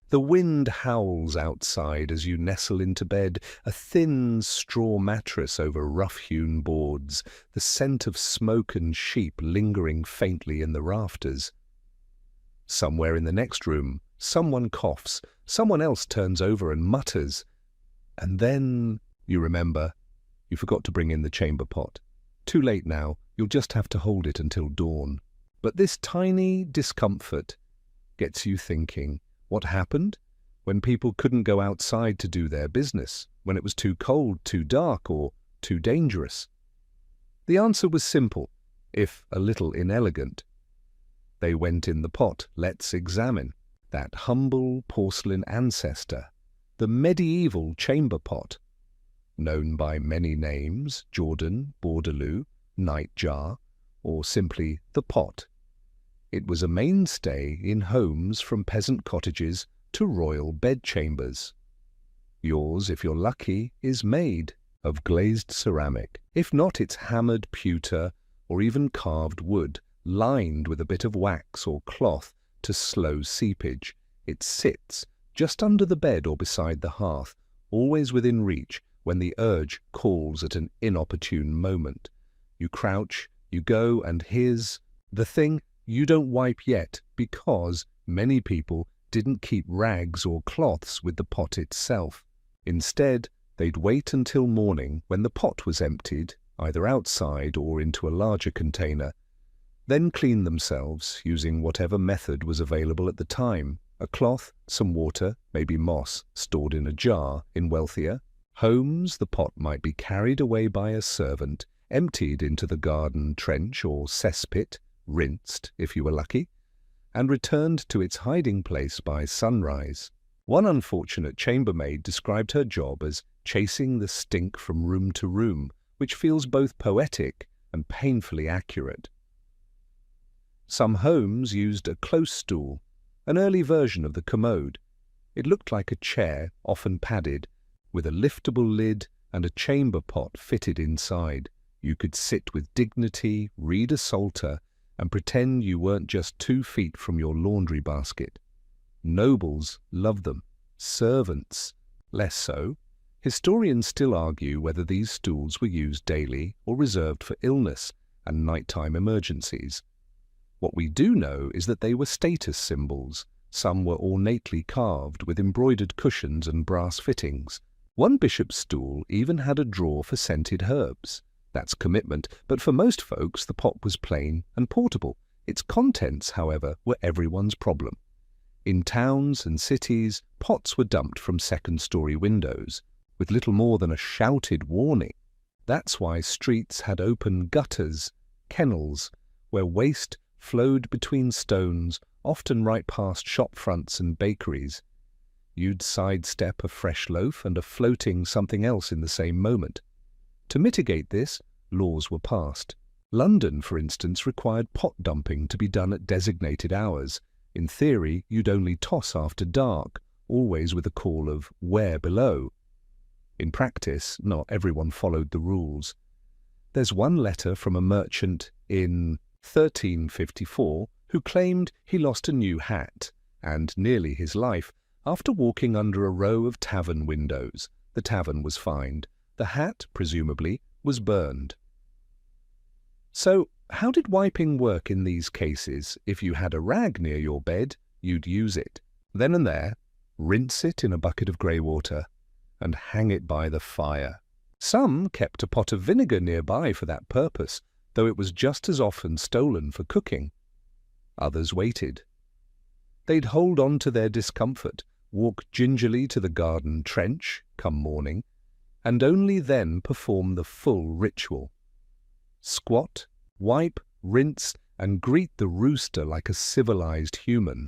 The wind howls outside as you nestle into bed, a thin straw mattress over rough-hewn boards, the scent of smoke and sheep lingering faintly in the rafters. Somewhere in the next room, someone coughs, someone else turns over and mutters. And then, you remember, you forgot to bring in the chamber pot. Too late now, you'll just have to hold it until dawn. But this tiny discomfort gets you thinking, what happened when people couldn't go outside to do their business, when it was too cold, too dark, or too dangerous? The answer was simple, if a little inelegant. They went in the pot. Let's examine that humble porcelain ancestor, the medieval chamber pot, known by many names, Jordan, Bordeloo, nightjar, or simply the pot. It was a mainstay in homes from peasant cottages to royal bedchambers. Yours, if you're lucky, is made of glazed ceramic. If not, it's hammered pewter or even carved wood, lined with a bit of wax or cloth to slow seepage. It sits just under the bed or beside the hearth, always within reach when the urge calls at an inopportune moment. You crouch, you go, and here's the thing: you don't wipe yet because many people didn't keep rags or cloths with the pot itself. Instead, they'd wait until morning when the pot was emptied, either outside or into a larger container, then clean themselves using whatever method was available at the time: a cloth, some water, maybe moss stored in a jar. In wealthier homes, the pot might be carried away by a servant, emptied into the garden trench or cesspit, rinsed if you were lucky, and returned to its hiding place by sunrise. One unfortunate chambermaid described her job as chasing the stink from room to room, which feels both poetic and painfully accurate. Some homes used a close stool, an early version of the commode. It looked like a chair, often padded, with a liftable lid and a chamber pot fitted inside. You could sit with dignity, read a psalter, and pretend you weren't just 2 feet from your laundry basket. Nobles loved them, servants less so. Historians still argue whether these stools were used daily or reserved for illness and nighttime emergencies. What we do know is that they were status symbols. Some were ornately carved with embroidered cushions and brass fittings. One bishop's stool even had a drawer for scented herbs. That's commitment, but for most folks the pot was plain and portable. Its contents, however, were everyone's problem. In towns and cities, pots were dumped from second-story windows, with little more than a shouted warning. That's why streets had open gutters, kennels, where waste flowed between stones, often right past shop fronts and bakeries. You'd sidestep a fresh loaf and a floating something else in the same moment. To mitigate this, laws were passed. London, for instance, required pot dumping to be done at designated hours. In theory, you'd only toss after dark, always with a call of "where below." In practice, not everyone followed the rules. There's one letter from a merchant in 1354 who claimed he lost a new hat, and nearly his life, after walking under a row of tavern windows. The tavern was fined. The hat, presumably, was burned. So, how did wiping work in these cases? If you had a rag near your bed, you'd use it. Then and there, rinse it in a bucket of grey water, and hang it by the fire. Some kept a pot of vinegar nearby for that purpose, though it was just as often stolen for cooking. Others waited, They'd hold on to their discomfort, walk gingerly to the garden trench, come morning, and only then perform the full ritual. Squat, wipe, rinse, and greet the rooster like a civilized human.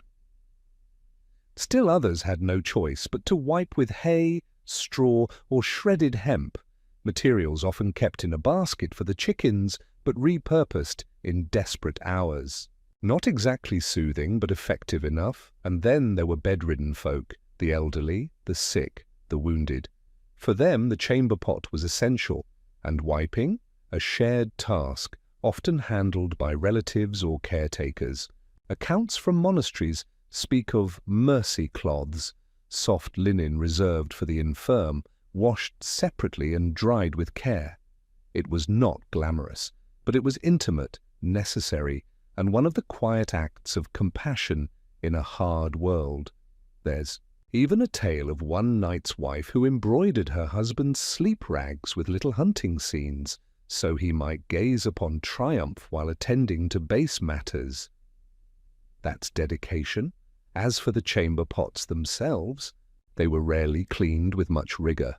Still others had no choice but to wipe with hay, straw, or shredded hemp, materials often kept in a basket for the chickens but repurposed in desperate hours. Not exactly soothing, but effective enough. And then there were bedridden folk, the elderly, the sick, the wounded. For them the chamber pot was essential, and wiping, a shared task, often handled by relatives or caretakers. Accounts from monasteries speak of mercy cloths, soft linen reserved for the infirm, washed separately and dried with care. It was not glamorous, but it was intimate, necessary, and one of the quiet acts of compassion in a hard world. There's even a tale of one knight's wife who embroidered her husband's sleep rags with little hunting scenes, so he might gaze upon triumph while attending to base matters. That's dedication. As for the chamber pots themselves, they were rarely cleaned with much rigor.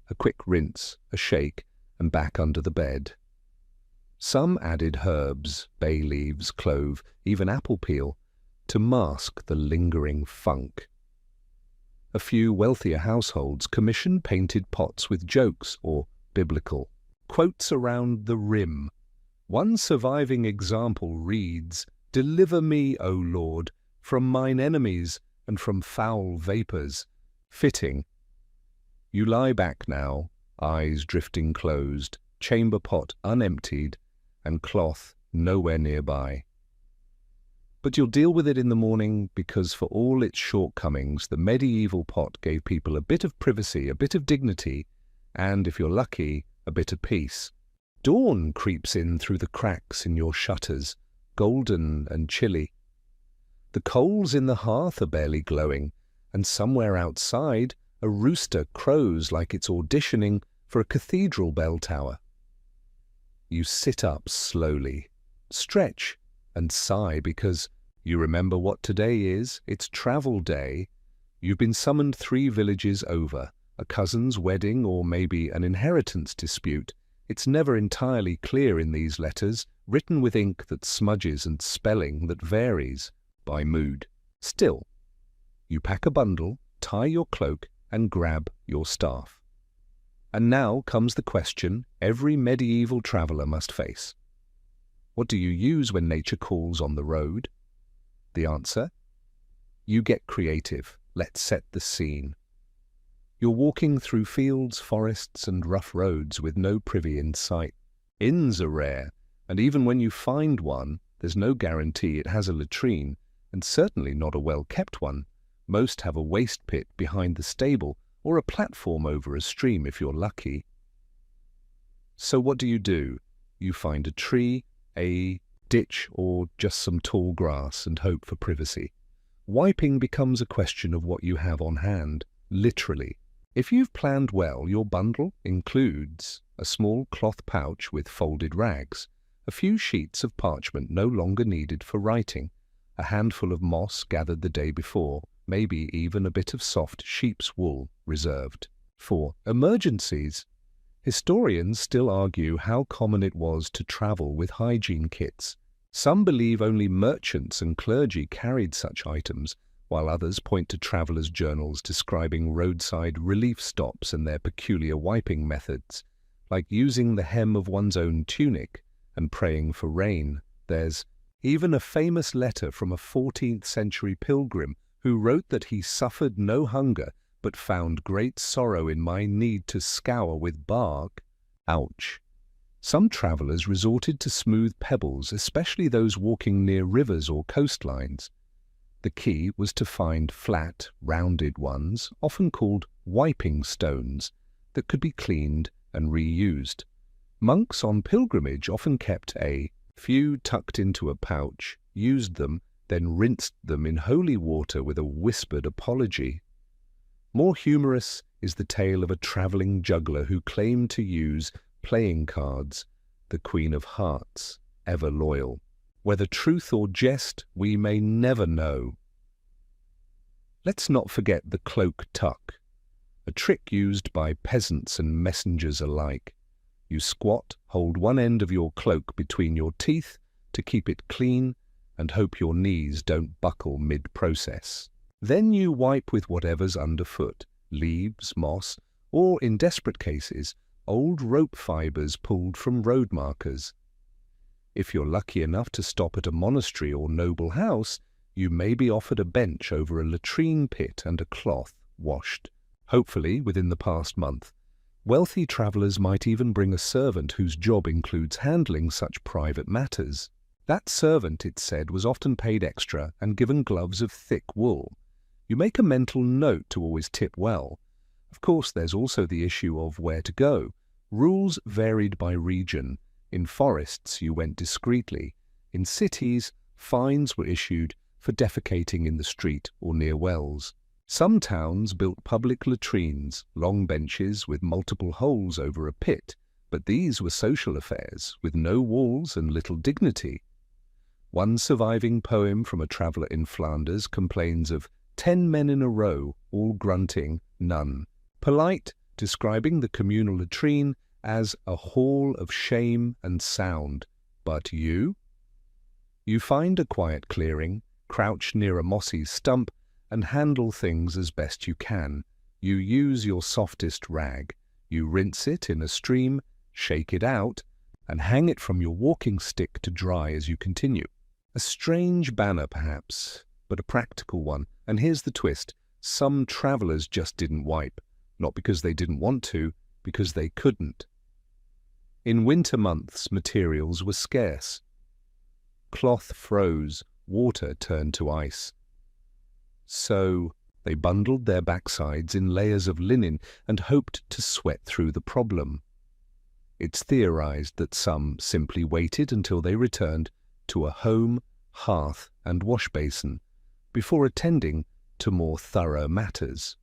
A quick rinse, a shake, and back under the bed. Some added herbs, bay leaves, clove, even apple peel, to mask the lingering funk. A few wealthier households commissioned painted pots with jokes or biblical quotes around the rim. One surviving example reads, "Deliver me, O Lord, from mine enemies and from foul vapours." Fitting. You lie back now, eyes drifting closed, chamber pot unemptied, and cloth nowhere nearby. But you'll deal with it in the morning because for all its shortcomings, the medieval pot gave people a bit of privacy, a bit of dignity, and, if you're lucky, a bit of peace. Dawn creeps in through the cracks in your shutters, golden and chilly. The coals in the hearth are barely glowing, and somewhere outside a rooster crows like it's auditioning for a cathedral bell tower. You sit up slowly, stretch, and sigh because you remember what today is. It's travel day. You've been summoned 3 villages over, a cousin's wedding or maybe an inheritance dispute. It's never entirely clear in these letters, written with ink that smudges and spelling that varies by mood. Still, you pack a bundle, tie your cloak, and grab your staff. And now comes the question every medieval traveller must face. What do you use when nature calls on the road? The answer? You get creative. Let's set the scene. You're walking through fields, forests, and rough roads with no privy in sight. Inns are rare, and even when you find one, there's no guarantee it has a latrine, and certainly not a well-kept one. Most have a waste pit behind the stable, or a platform over a stream if you're lucky. So what do? You find a tree, a ditch, or just some tall grass and hope for privacy. Wiping becomes a question of what you have on hand, literally. If you've planned well, your bundle includes a small cloth pouch with folded rags, a few sheets of parchment no longer needed for writing, a handful of moss gathered the day before, maybe even a bit of soft sheep's wool reserved for emergencies. Historians still argue how common it was to travel with hygiene kits. Some believe only merchants and clergy carried such items, while others point to travellers' journals describing roadside relief stops and their peculiar wiping methods, like using the hem of one's own tunic and praying for rain. There's even a famous letter from a 14th century pilgrim who wrote that he suffered no hunger but found great sorrow in my need to scour with bark. Ouch. Some travellers resorted to smooth pebbles, especially those walking near rivers or coastlines. The key was to find flat, rounded ones, often called wiping stones, that could be cleaned and reused. Monks on pilgrimage often kept a few tucked into a pouch, used them, then rinsed them in holy water with a whispered apology. More humorous is the tale of a travelling juggler who claimed to use playing cards, the Queen of Hearts, ever loyal. Whether truth or jest, we may never know. Let's not forget the cloak tuck, a trick used by peasants and messengers alike. You squat, hold one end of your cloak between your teeth to keep it clean, and hope your knees don't buckle mid-process. Then you wipe with whatever's underfoot, leaves, moss, or, in desperate cases, old rope fibers pulled from road markers. If you're lucky enough to stop at a monastery or noble house, you may be offered a bench over a latrine pit and a cloth washed, hopefully within the past month. Wealthy travellers might even bring a servant whose job includes handling such private matters. That servant, it said, was often paid extra and given gloves of thick wool. You make a mental note to always tip well. Of course, there's also the issue of where to go. Rules varied by region. In forests, you went discreetly. In cities, fines were issued for defecating in the street or near wells. Some towns built public latrines, long benches with multiple holes over a pit, but these were social affairs with no walls and little dignity. One surviving poem from a traveller in Flanders complains of 10 men in a row, all grunting, none. Polite, describing the communal latrine as a hall of shame and sound. But you? You find a quiet clearing, crouch near a mossy stump, and handle things as best you can. You use your softest rag. You rinse it in a stream, shake it out, and hang it from your walking stick to dry as you continue. A strange banner, perhaps, but a practical one. And here's the twist. Some travellers just didn't wipe, not because they didn't want to, because they couldn't. In winter months, materials were scarce. Cloth froze, water turned to ice. So they bundled their backsides in layers of linen and hoped to sweat through the problem. It's theorized that some simply waited until they returned to a home, hearth, and wash basin before attending to more thorough matters.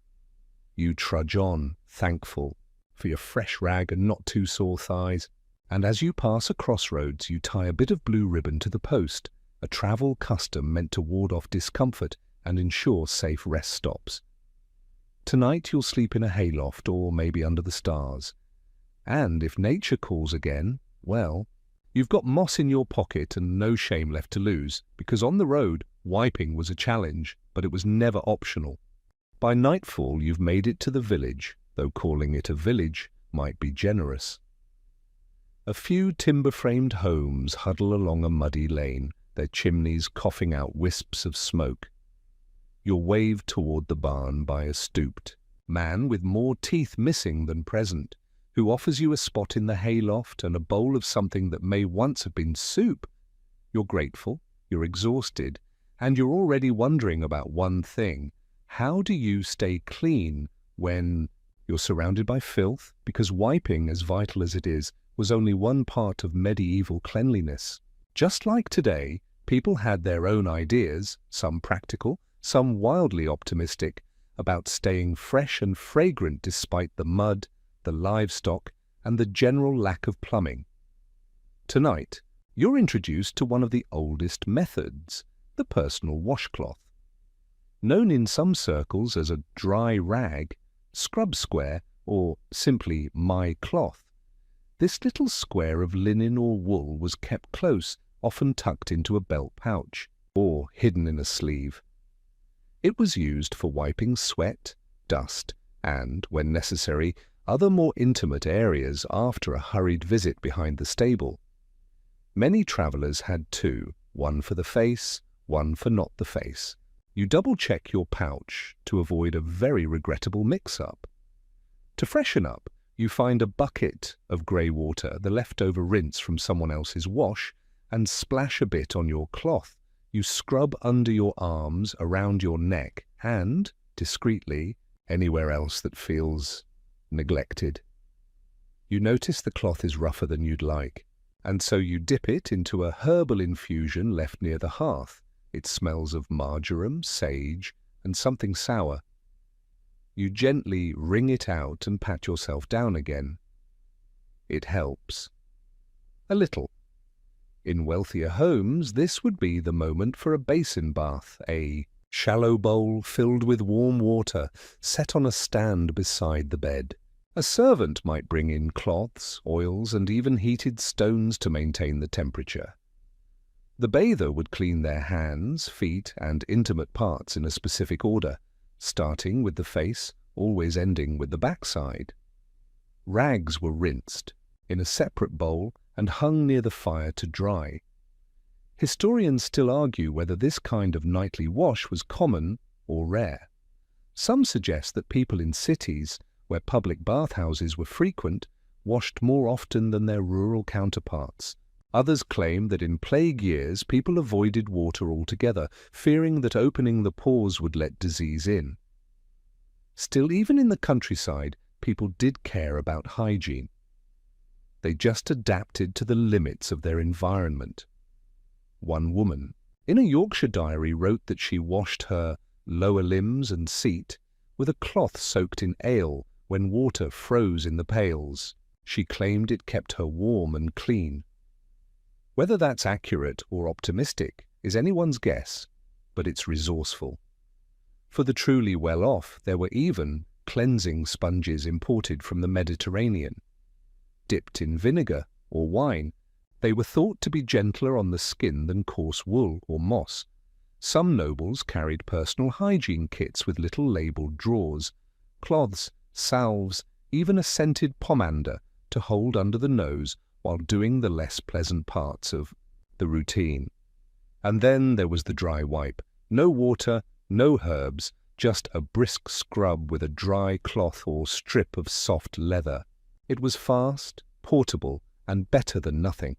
You trudge on, thankful for your fresh rag and not too sore thighs, and as you pass a crossroads you tie a bit of blue ribbon to the post, a travel custom meant to ward off discomfort and ensure safe rest stops. Tonight you'll sleep in a hayloft or maybe under the stars. And if nature calls again, well, you've got moss in your pocket and no shame left to lose, because on the road, wiping was a challenge, but it was never optional. By nightfall you've made it to the village, though calling it a village might be generous. A few timber-framed homes huddle along a muddy lane, their chimneys coughing out wisps of smoke. You're waved toward the barn by a stooped man with more teeth missing than present, who offers you a spot in the hayloft and a bowl of something that may once have been soup. You're grateful, you're exhausted, and you're already wondering about one thing. How do you stay clean when you're surrounded by filth? Because wiping, as vital as it is, was only one part of medieval cleanliness. Just like today, people had their own ideas, some practical, some wildly optimistic, about staying fresh and fragrant despite the mud, the livestock, and the general lack of plumbing. Tonight, you're introduced to one of the oldest methods, the personal washcloth. Known in some circles as a dry rag, scrub square, or simply my cloth, this little square of linen or wool was kept close, often tucked into a belt pouch, or hidden in a sleeve. It was used for wiping sweat, dust, and, when necessary, other more intimate areas after a hurried visit behind the stable. Many travellers had two, one for the face, one for not the face. You double-check your pouch to avoid a very regrettable mix-up. To freshen up, you find a bucket of grey water, the leftover rinse from someone else's wash, and splash a bit on your cloth. You scrub under your arms, around your neck, and, discreetly, anywhere else that feels neglected. You notice the cloth is rougher than you'd like, and so you dip it into a herbal infusion left near the hearth. It smells of marjoram, sage, and something sour. You gently wring it out and pat yourself down again. It helps. A little. In wealthier homes, this would be the moment for a basin bath, a Shallow bowl filled with warm water set on a stand beside the bed. A servant might bring in cloths, oils, and even heated stones to maintain the temperature. The bather would clean their hands, feet, and intimate parts in a specific order, starting with the face, always ending with the backside. Rags were rinsed in a separate bowl and hung near the fire to dry. Historians still argue whether this kind of nightly wash was common or rare. Some suggest that people in cities, where public bathhouses were frequent, washed more often than their rural counterparts. Others claim that in plague years people avoided water altogether, fearing that opening the pores would let disease in. Still, even in the countryside, people did care about hygiene. They just adapted to the limits of their environment. One woman, in a Yorkshire diary, wrote that she washed her lower limbs and seat with a cloth soaked in ale when water froze in the pails. She claimed it kept her warm and clean. Whether that's accurate or optimistic is anyone's guess, but it's resourceful. For the truly well-off, there were even cleansing sponges imported from the Mediterranean. Dipped in vinegar or wine, they were thought to be gentler on the skin than coarse wool or moss. Some nobles carried personal hygiene kits with little labelled drawers, cloths, salves, even a scented pomander to hold under the nose while doing the less pleasant parts of the routine. And then there was the dry wipe. No water, no herbs, just a brisk scrub with a dry cloth or strip of soft leather. It was fast, portable, and better than nothing.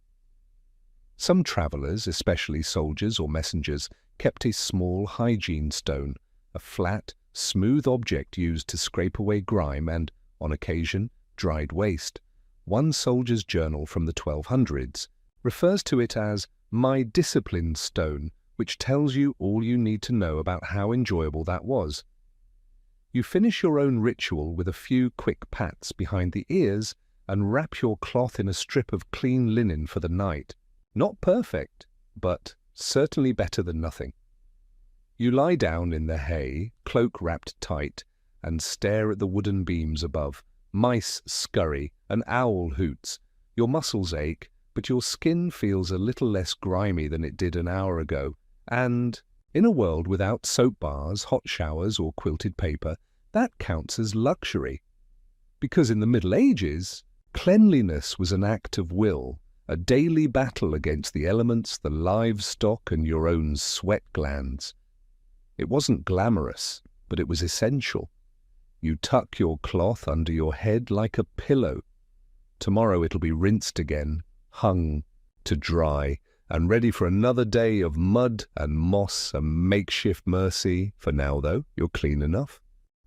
Some travellers, especially soldiers or messengers, kept a small hygiene stone, a flat, smooth object used to scrape away grime and, on occasion, dried waste. One soldier's journal from the 1200s refers to it as "my discipline stone," which tells you all you need to know about how enjoyable that was. You finish your own ritual with a few quick pats behind the ears and wrap your cloth in a strip of clean linen for the night. Not perfect, but certainly better than nothing. You lie down in the hay, cloak wrapped tight, and stare at the wooden beams above. Mice scurry, an owl hoots. Your muscles ache, but your skin feels a little less grimy than it did an hour ago. And, in a world without soap bars, hot showers, or quilted paper, that counts as luxury. Because in the Middle Ages, cleanliness was an act of will, a daily battle against the elements, the livestock, and your own sweat glands. It wasn't glamorous, but it was essential. You tuck your cloth under your head like a pillow. Tomorrow it'll be rinsed again, hung to dry, and ready for another day of mud and moss and makeshift mercy. For now, though, you're clean enough.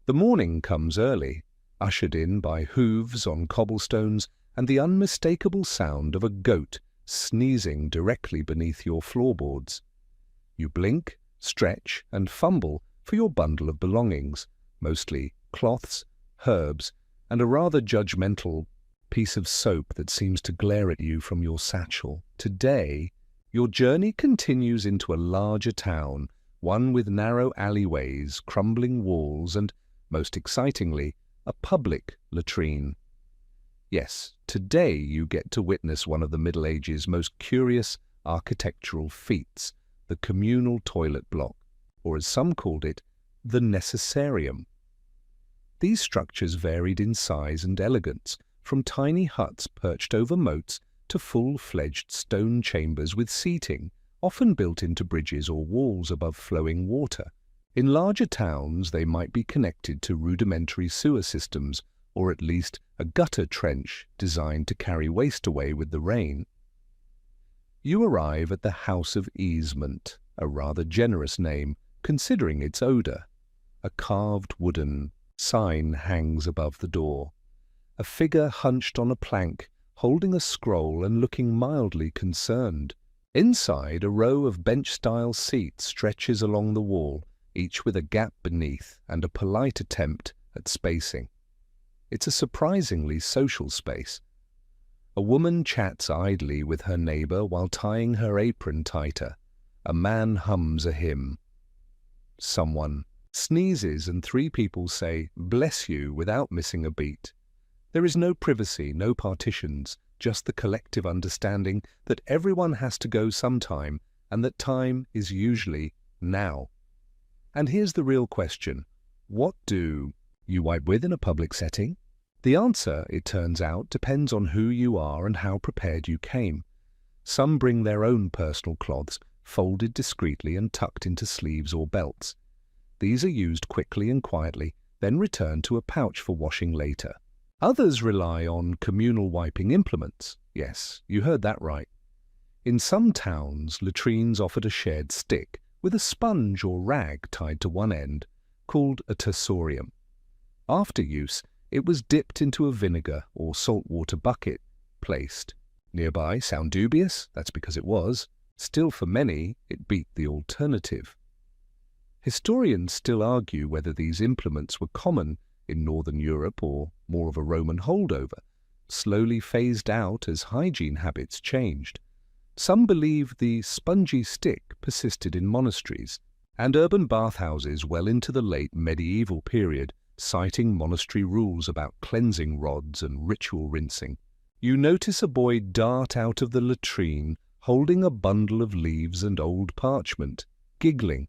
The morning comes early, ushered in by hooves on cobblestones and the unmistakable sound of a goat sneezing directly beneath your floorboards. You blink, stretch, and fumble for your bundle of belongings, mostly cloths, herbs, and a rather judgmental piece of soap that seems to glare at you from your satchel. Today, your journey continues into a larger town, one with narrow alleyways, crumbling walls, and, most excitingly, a public latrine. Yes, today you get to witness one of the Middle Ages' most curious architectural feats, the communal toilet block, or as some called it, the necessarium. These structures varied in size and elegance, from tiny huts perched over moats to full-fledged stone chambers with seating, often built into bridges or walls above flowing water. In larger towns, they might be connected to rudimentary sewer systems, or at least a gutter trench designed to carry waste away with the rain. You arrive at the House of Easement, a rather generous name, considering its odour. A carved wooden sign hangs above the door. A figure hunched on a plank, holding a scroll and looking mildly concerned. Inside, a row of bench-style seats stretches along the wall, each with a gap beneath and a polite attempt at spacing. It's a surprisingly social space. A woman chats idly with her neighbour while tying her apron tighter. A man hums a hymn. Someone sneezes and 3 people say, "Bless you," without missing a beat. There is no privacy, no partitions, just the collective understanding that everyone has to go sometime and that time is usually now. And here's the real question. What do you wipe with in a public setting? The answer, it turns out, depends on who you are and how prepared you came. Some bring their own personal cloths, folded discreetly and tucked into sleeves or belts. These are used quickly and quietly, then returned to a pouch for washing later. Others rely on communal wiping implements. Yes, you heard that right. In some towns, latrines offered a shared stick with a sponge or rag tied to one end, called a tersorium. After use, it was dipped into a vinegar or saltwater bucket, placed. Nearby, sound dubious? That's because it was. Still, for many, it beat the alternative. Historians still argue whether these implements were common in Northern Europe or more of a Roman holdover, slowly phased out as hygiene habits changed. Some believe the spongy stick persisted in monasteries and urban bathhouses well into the late medieval period, citing monastery rules about cleansing rods and ritual rinsing. You notice a boy dart out of the latrine holding a bundle of leaves and old parchment, giggling.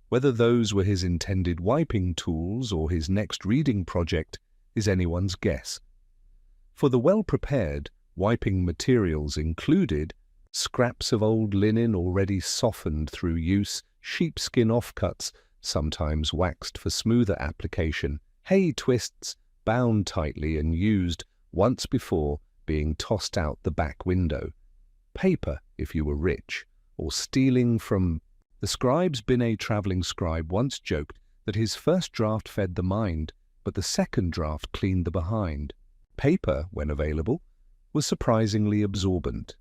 Whether those were his intended wiping tools or his next reading project is anyone's guess. For the well-prepared, wiping materials included scraps of old linen already softened through use, sheepskin offcuts, sometimes waxed for smoother application, hay twists, bound tightly and used once before being tossed out the back window, paper if you were rich, or stealing from. The scribe's Binet travelling scribe once joked that his first draft fed the mind, but the second draft cleaned the behind. Paper, when available, was surprisingly absorbent.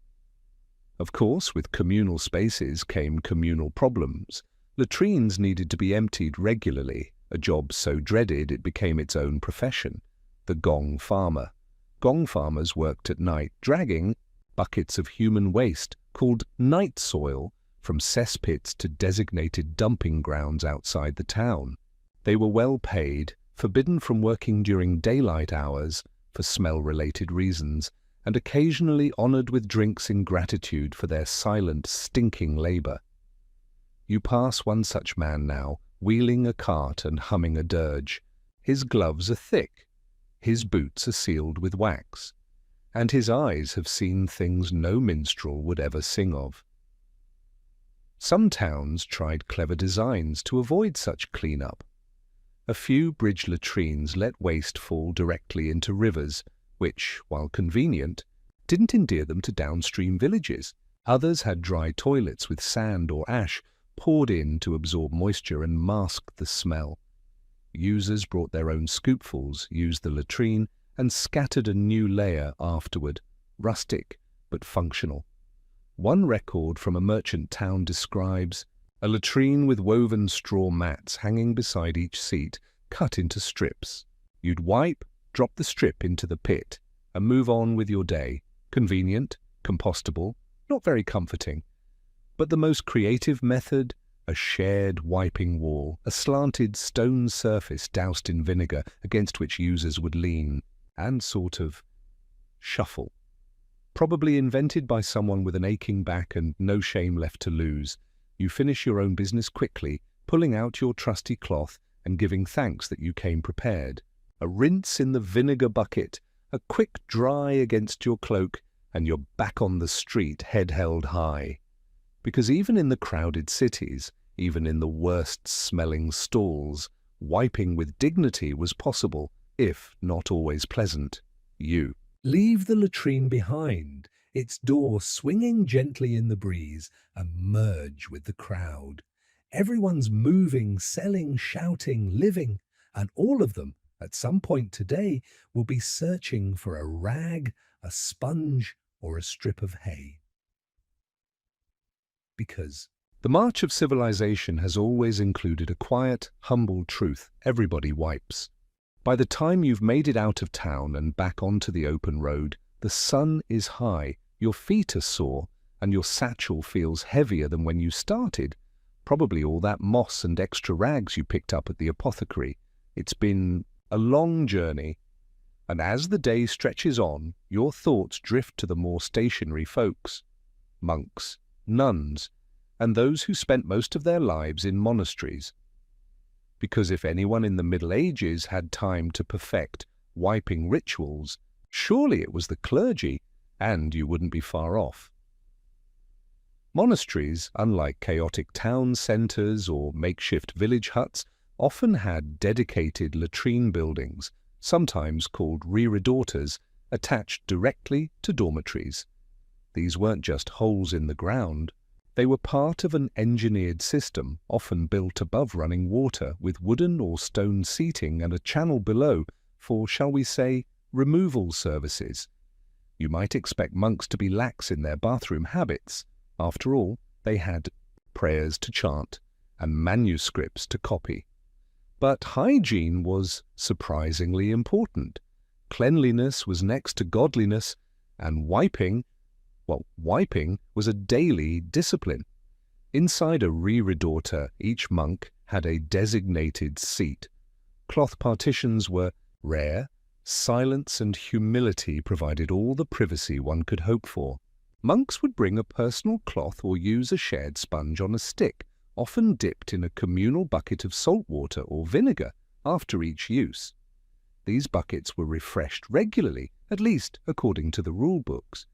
Of course, with communal spaces came communal problems. Latrines needed to be emptied regularly, a job so dreaded it became its own profession, the gong farmer. Gong farmers worked at night, dragging buckets of human waste, called night soil, from cesspits to designated dumping grounds outside the town. They were well paid, forbidden from working during daylight hours for smell-related reasons, and occasionally honoured with drinks in gratitude for their silent, stinking labour. You pass one such man now, wheeling a cart and humming a dirge. His gloves are thick, his boots are sealed with wax, and his eyes have seen things no minstrel would ever sing of. Some towns tried clever designs to avoid such clean-up. A few bridge latrines let waste fall directly into rivers, which, while convenient, didn't endear them to downstream villages. Others had dry toilets with sand or ash poured in to absorb moisture and mask the smell. Users brought their own scoopfuls, used the latrine, and scattered a new layer afterward, rustic but functional. One record from a merchant town describes a latrine with woven straw mats hanging beside each seat, cut into strips. You'd wipe, drop the strip into the pit, and move on with your day. Convenient, compostable, not very comforting. But the most creative method, a shared wiping wall, a slanted stone surface doused in vinegar against which users would lean and sort of shuffle. Probably invented by someone with an aching back and no shame left to lose. You finish your own business quickly, pulling out your trusty cloth and giving thanks that you came prepared. A rinse in the vinegar bucket, a quick dry against your cloak, and you're back on the street, head held high. Because even in the crowded cities, even in the worst-smelling stalls, wiping with dignity was possible, if not always pleasant. You leave the latrine behind, its door swinging gently in the breeze, and merge with the crowd. Everyone's moving, selling, shouting, living, and all of them, at some point today, will be searching for a rag, a sponge, or a strip of hay. Because the march of civilization has always included a quiet, humble truth: everybody wipes. By the time you've made it out of town and back onto the open road, the sun is high, your feet are sore, and your satchel feels heavier than when you started. Probably all that moss and extra rags you picked up at the apothecary. It's been a long journey, and as the day stretches on, your thoughts drift to the more stationary folks, monks, nuns, and those who spent most of their lives in monasteries. Because if anyone in the Middle Ages had time to perfect wiping rituals, surely it was the clergy, and you wouldn't be far off. Monasteries, unlike chaotic town centres or makeshift village huts, often had dedicated latrine buildings, sometimes called reredatas, attached directly to dormitories. These weren't just holes in the ground. They were part of an engineered system, often built above running water, with wooden or stone seating and a channel below for, shall we say, removal services. You might expect monks to be lax in their bathroom habits. After all, they had prayers to chant and manuscripts to copy. But hygiene was surprisingly important. Cleanliness was next to godliness, and wiping was a daily discipline. Inside a reredata, each monk had a designated seat. Cloth partitions were rare. Silence and humility provided all the privacy one could hope for. Monks would bring a personal cloth or use a shared sponge on a stick, often dipped in a communal bucket of salt water or vinegar after each use. These buckets were refreshed regularly, at least according to the rule books.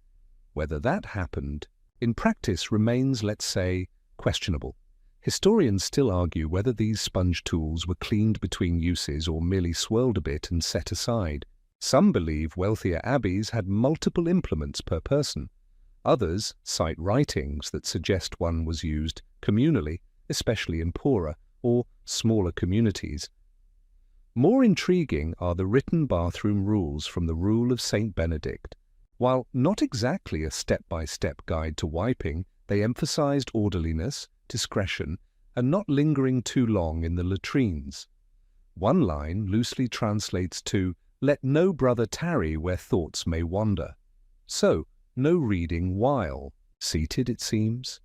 Whether that happened in practice remains, let's say, questionable. Historians still argue whether these sponge tools were cleaned between uses or merely swirled a bit and set aside. Some believe wealthier abbeys had multiple implements per person. Others cite writings that suggest one was used communally, especially in poorer or smaller communities. More intriguing are the written bathroom rules from the Rule of St. Benedict. While not exactly a step-by-step guide to wiping, they emphasized orderliness, discretion, and not lingering too long in the latrines. One line loosely translates to, "Let no brother tarry where thoughts may wander." So, no reading while seated, it seems.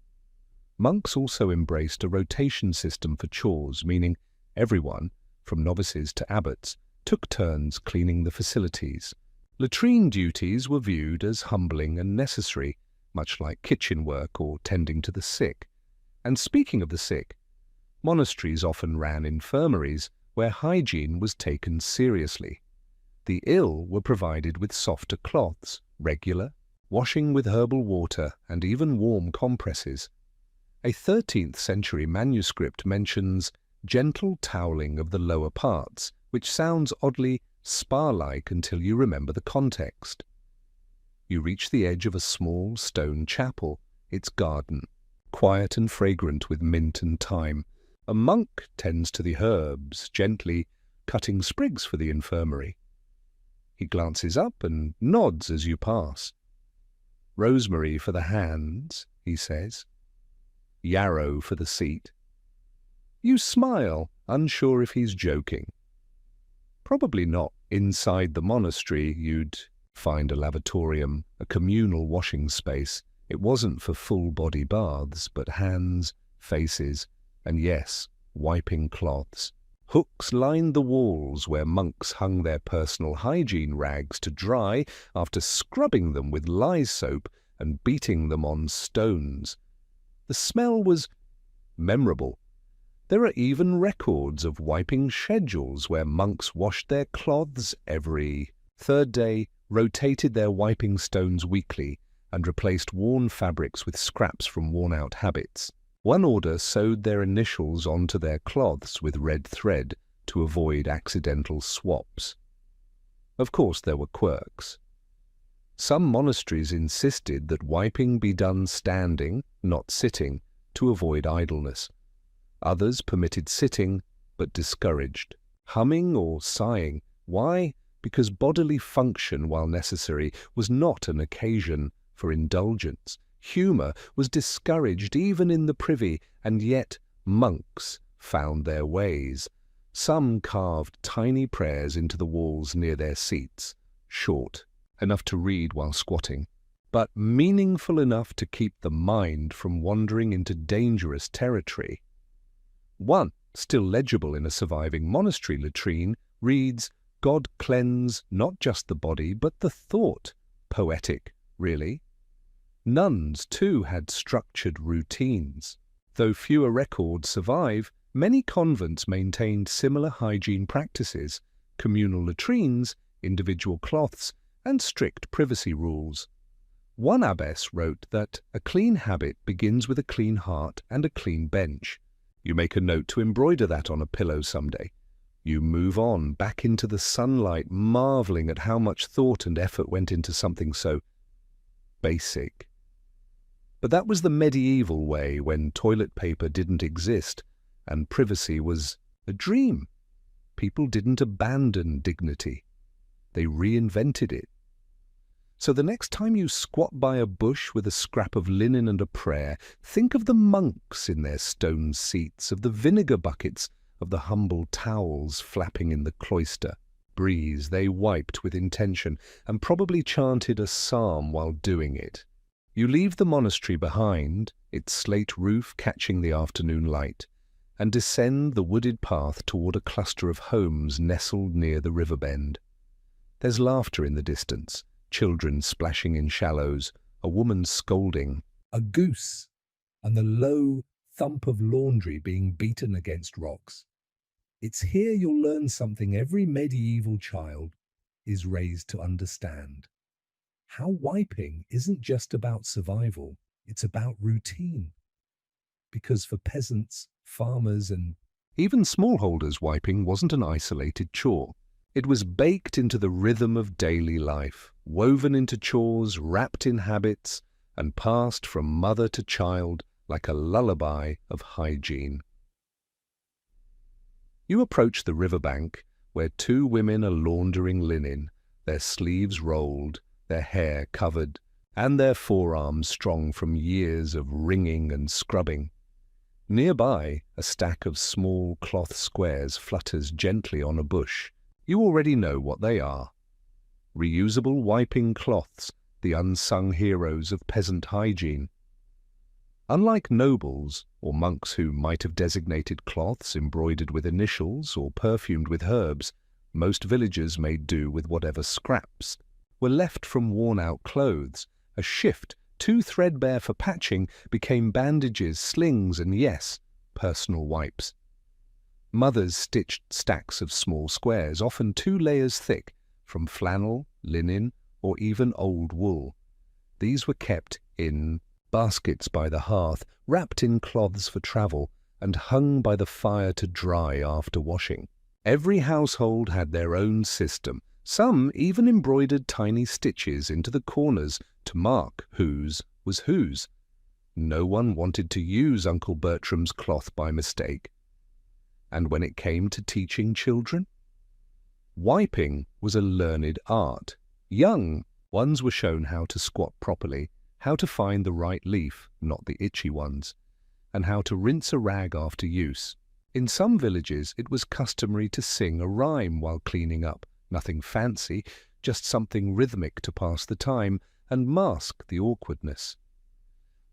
Monks also embraced a rotation system for chores, meaning everyone, from novices to abbots, took turns cleaning the facilities. Latrine duties were viewed as humbling and necessary, much like kitchen work or tending to the sick. And speaking of the sick, monasteries often ran infirmaries where hygiene was taken seriously. The ill were provided with softer cloths, regular, washing with herbal water, and even warm compresses. A 13th century manuscript mentions gentle toweling of the lower parts, which sounds oddly spa-like until you remember the context. You reach the edge of a small stone chapel, its garden, quiet and fragrant with mint and thyme. A monk tends to the herbs, gently cutting sprigs for the infirmary. He glances up and nods as you pass. "Rosemary for the hands," he says. "Yarrow for the seat." You smile, unsure if he's joking. Probably not. Inside the monastery, you'd find a lavatorium, a communal washing space. It wasn't for full-body baths, but hands, faces, and yes, wiping cloths. Hooks lined the walls where monks hung their personal hygiene rags to dry after scrubbing them with lye soap and beating them on stones. The smell was memorable. There are even records of wiping schedules where monks washed their cloths every third day, rotated their wiping stones weekly, and replaced worn fabrics with scraps from worn-out habits. One order sewed their initials onto their cloths with red thread to avoid accidental swaps. Of course, there were quirks. Some monasteries insisted that wiping be done standing, not sitting, to avoid idleness. Others permitted sitting, but discouraged humming or sighing. Why? Because bodily function, while necessary, was not an occasion for indulgence. Humour was discouraged even in the privy, and yet monks found their ways. Some carved tiny prayers into the walls near their seats, short, enough to read while squatting, but meaningful enough to keep the mind from wandering into dangerous territory. One, still legible in a surviving monastery latrine, reads, "God cleanse not just the body, but the thought." Poetic, really. Nuns, too, had structured routines. Though fewer records survive, many convents maintained similar hygiene practices, communal latrines, individual cloths, and strict privacy rules. One abbess wrote that a clean habit begins with a clean heart and a clean bench. You make a note to embroider that on a pillow someday. You move on, back into the sunlight, marveling at how much thought and effort went into something so basic. But that was the medieval way, when toilet paper didn't exist and privacy was a dream. People didn't abandon dignity. They reinvented it. So the next time you squat by a bush with a scrap of linen and a prayer, think of the monks in their stone seats, of the vinegar buckets, of the humble towels flapping in the cloister breeze they wiped with intention and probably chanted a psalm while doing it. You leave the monastery behind, its slate roof catching the afternoon light, and descend the wooded path toward a cluster of homes nestled near the river bend. There's laughter in the distance, children splashing in shallows, a woman scolding, a goose, and the low thump of laundry being beaten against rocks. It's here you'll learn something every medieval child is raised to understand. How wiping isn't just about survival, it's about routine. Because for peasants, farmers, and even smallholders, wiping wasn't an isolated chore. It was baked into the rhythm of daily life, woven into chores, wrapped in habits, and passed from mother to child like a lullaby of hygiene. You approach the riverbank, where two women are laundering linen, their sleeves rolled, their hair covered, and their forearms strong from years of wringing and scrubbing. Nearby, a stack of small cloth squares flutters gently on a bush. You already know what they are. Reusable wiping cloths, the unsung heroes of peasant hygiene. Unlike nobles or monks who might have designated cloths embroidered with initials or perfumed with herbs, most villagers made do with whatever scraps were left from worn-out clothes. A shift, too threadbare for patching, became bandages, slings, and yes, personal wipes. Mothers stitched stacks of small squares, often 2 layers thick, from flannel, linen, or even old wool. These were kept in baskets by the hearth, wrapped in cloths for travel, and hung by the fire to dry after washing. Every household had their own system. Some even embroidered tiny stitches into the corners to mark whose was whose. No one wanted to use Uncle Bertram's cloth by mistake. And when it came to teaching children, wiping was a learned art. Young ones were shown how to squat properly, how to find the right leaf, not the itchy ones, and how to rinse a rag after use. In some villages, it was customary to sing a rhyme while cleaning up. Nothing fancy, just something rhythmic to pass the time and mask the awkwardness.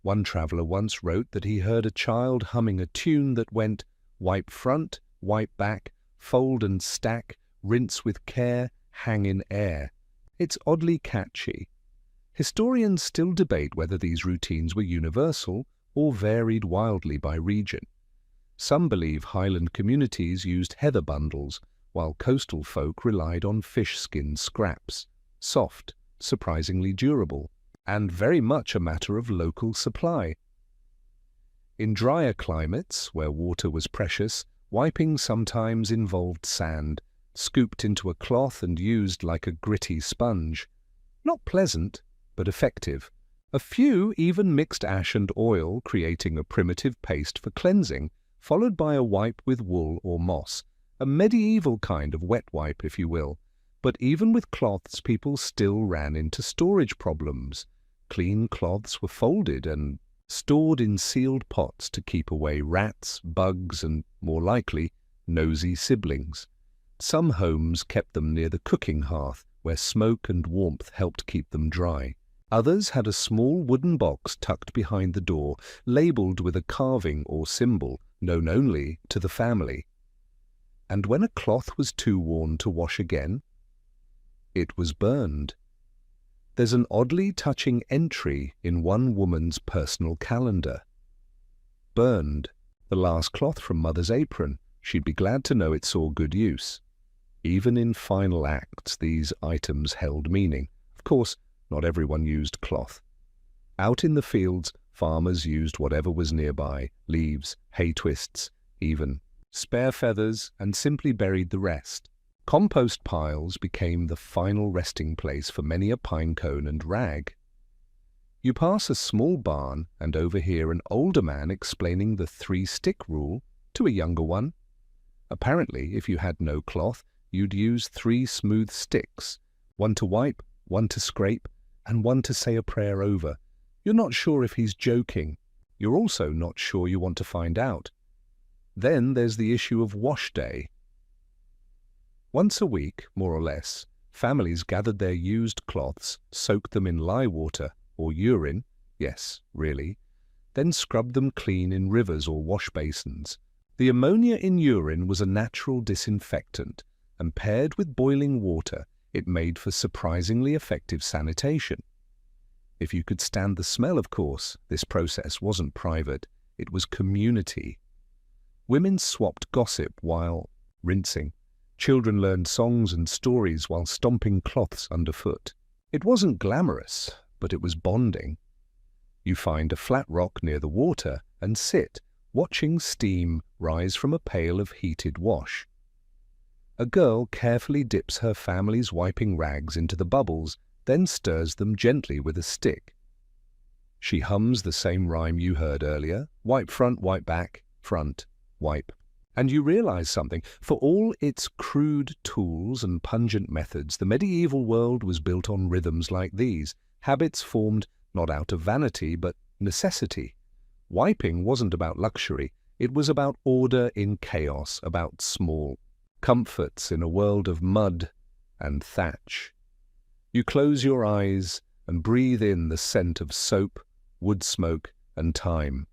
One traveller once wrote that he heard a child humming a tune that went, "Wipe front, wipe back, fold and stack, rinse with care, hang in air." It's oddly catchy. Historians still debate whether these routines were universal or varied wildly by region. Some believe highland communities used heather bundles, while coastal folk relied on fish skin scraps, soft, surprisingly durable, and very much a matter of local supply. In drier climates, where water was precious, wiping sometimes involved sand, scooped into a cloth and used like a gritty sponge. Not pleasant, but effective. A few even mixed ash and oil, creating a primitive paste for cleansing, followed by a wipe with wool or moss, a medieval kind of wet wipe, if you will. But even with cloths, people still ran into storage problems. Clean cloths were folded and stored in sealed pots to keep away rats, bugs, and, more likely, nosy siblings. Some homes kept them near the cooking hearth, where smoke and warmth helped keep them dry. Others had a small wooden box tucked behind the door, labelled with a carving or symbol known only to the family. And when a cloth was too worn to wash again, it was burned. There's an oddly touching entry in one woman's personal calendar. Burned, the last cloth from Mother's apron. She'd be glad to know it saw good use. Even in final acts, these items held meaning. Of course, not everyone used cloth. Out in the fields, farmers used whatever was nearby, leaves, hay twists, even spare feathers, and simply buried the rest. Compost piles became the final resting place for many a pine cone and rag. You pass a small barn and overhear an older man explaining the 3-stick rule to a younger one. Apparently, if you had no cloth, you'd use 3 smooth sticks, one to wipe, one to scrape, and one to say a prayer over. You're not sure if he's joking. You're also not sure you want to find out. Then there's the issue of wash day. Once a week, more or less, families gathered their used cloths, soaked them in lye water or urine, yes, really, then scrubbed them clean in rivers or wash basins. The ammonia in urine was a natural disinfectant, and paired with boiling water, it made for surprisingly effective sanitation. If you could stand the smell, of course, this process wasn't private, it was community. Women swapped gossip while rinsing. Children learned songs and stories while stomping cloths underfoot. It wasn't glamorous, but it was bonding. You find a flat rock near the water and sit, watching steam rise from a pail of heated wash. A girl carefully dips her family's wiping rags into the bubbles, then stirs them gently with a stick. She hums the same rhyme you heard earlier, wipe front, wipe back, front, wipe. And you realize something. For all its crude tools and pungent methods, the medieval world was built on rhythms like these, habits formed not out of vanity but necessity. Wiping wasn't about luxury, it was about order in chaos, about small comforts in a world of mud and thatch. You close your eyes and breathe in the scent of soap, wood smoke, and thyme.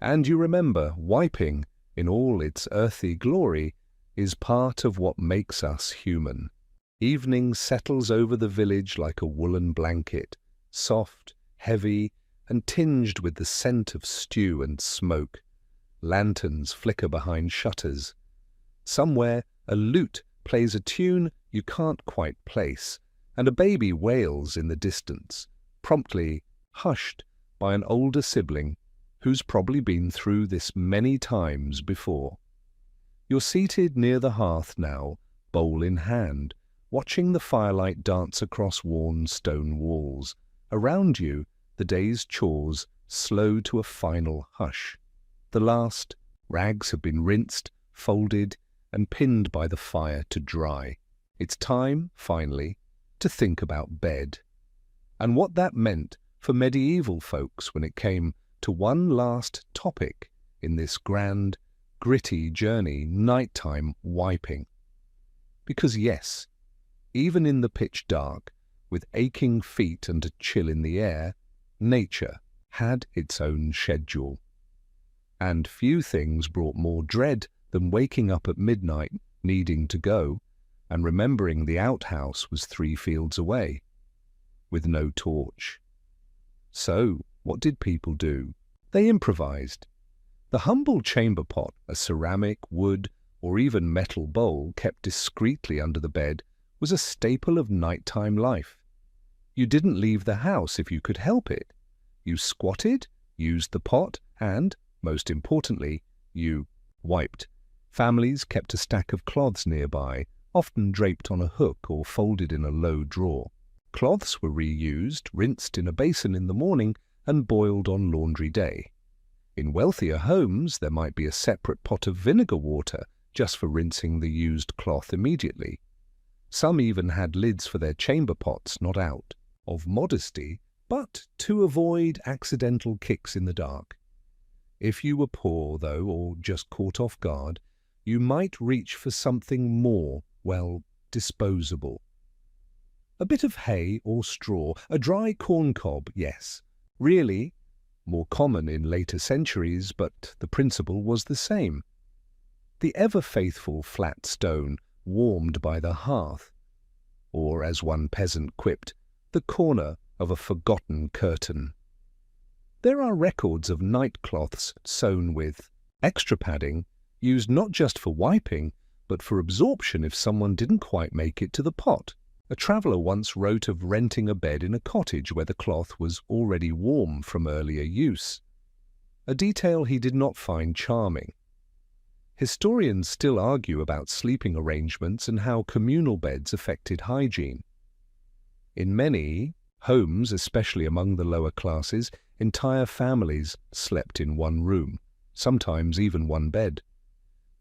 And you remember wiping, in all its earthy glory, is part of what makes us human. Evening settles over the village like a woolen blanket, soft, heavy, and tinged with the scent of stew and smoke. Lanterns flicker behind shutters. Somewhere a lute plays a tune you can't quite place, and a baby wails in the distance, promptly hushed by an older sibling who's probably been through this many times before. You're seated near the hearth now, bowl in hand, watching the firelight dance across worn stone walls. Around you, the day's chores slow to a final hush. The last rags have been rinsed, folded, and pinned by the fire to dry. It's time, finally, to think about bed. And what that meant for medieval folks when it came to one last topic in this grand, gritty journey, nighttime wiping. Because yes, even in the pitch dark, with aching feet and a chill in the air, nature had its own schedule. And few things brought more dread than waking up at midnight, needing to go, and remembering the outhouse was 3 fields away, with no torch. So, what did people do? They improvised. The humble chamber pot, a ceramic, wood, or even metal bowl kept discreetly under the bed, was a staple of nighttime life. You didn't leave the house if you could help it. You squatted, used the pot, and, most importantly, you wiped. Families kept a stack of cloths nearby, often draped on a hook or folded in a low drawer. Cloths were reused, rinsed in a basin in the morning, and boiled on laundry day. In wealthier homes, there might be a separate pot of vinegar water just for rinsing the used cloth immediately. Some even had lids for their chamber pots, not out of modesty, but to avoid accidental kicks in the dark. If you were poor, though, or just caught off guard, you might reach for something more, well, disposable. A bit of hay or straw, a dry corn cob, yes. Really, more common in later centuries, but the principle was the same. The ever-faithful flat stone warmed by the hearth, or, as one peasant quipped, the corner of a forgotten curtain. There are records of nightcloths sewn with extra padding, used not just for wiping, but for absorption if someone didn't quite make it to the pot. A traveller once wrote of renting a bed in a cottage where the cloth was already warm from earlier use, a detail he did not find charming. Historians still argue about sleeping arrangements and how communal beds affected hygiene. In many homes, especially among the lower classes, entire families slept in one room, sometimes even one bed.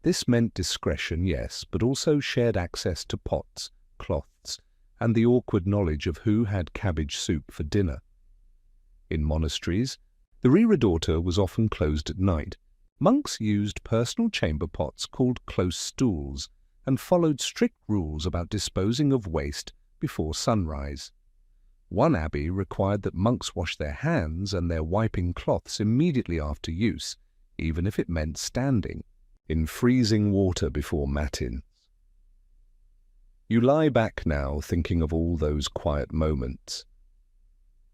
This meant discretion, yes, but also shared access to pots, cloths, and the awkward knowledge of who had cabbage soup for dinner. In monasteries, the reredoter was often closed at night. Monks used personal chamber pots called close stools and followed strict rules about disposing of waste before sunrise. One abbey required that monks wash their hands and their wiping cloths immediately after use, even if it meant standing in freezing water before matins. You lie back now thinking of all those quiet moments.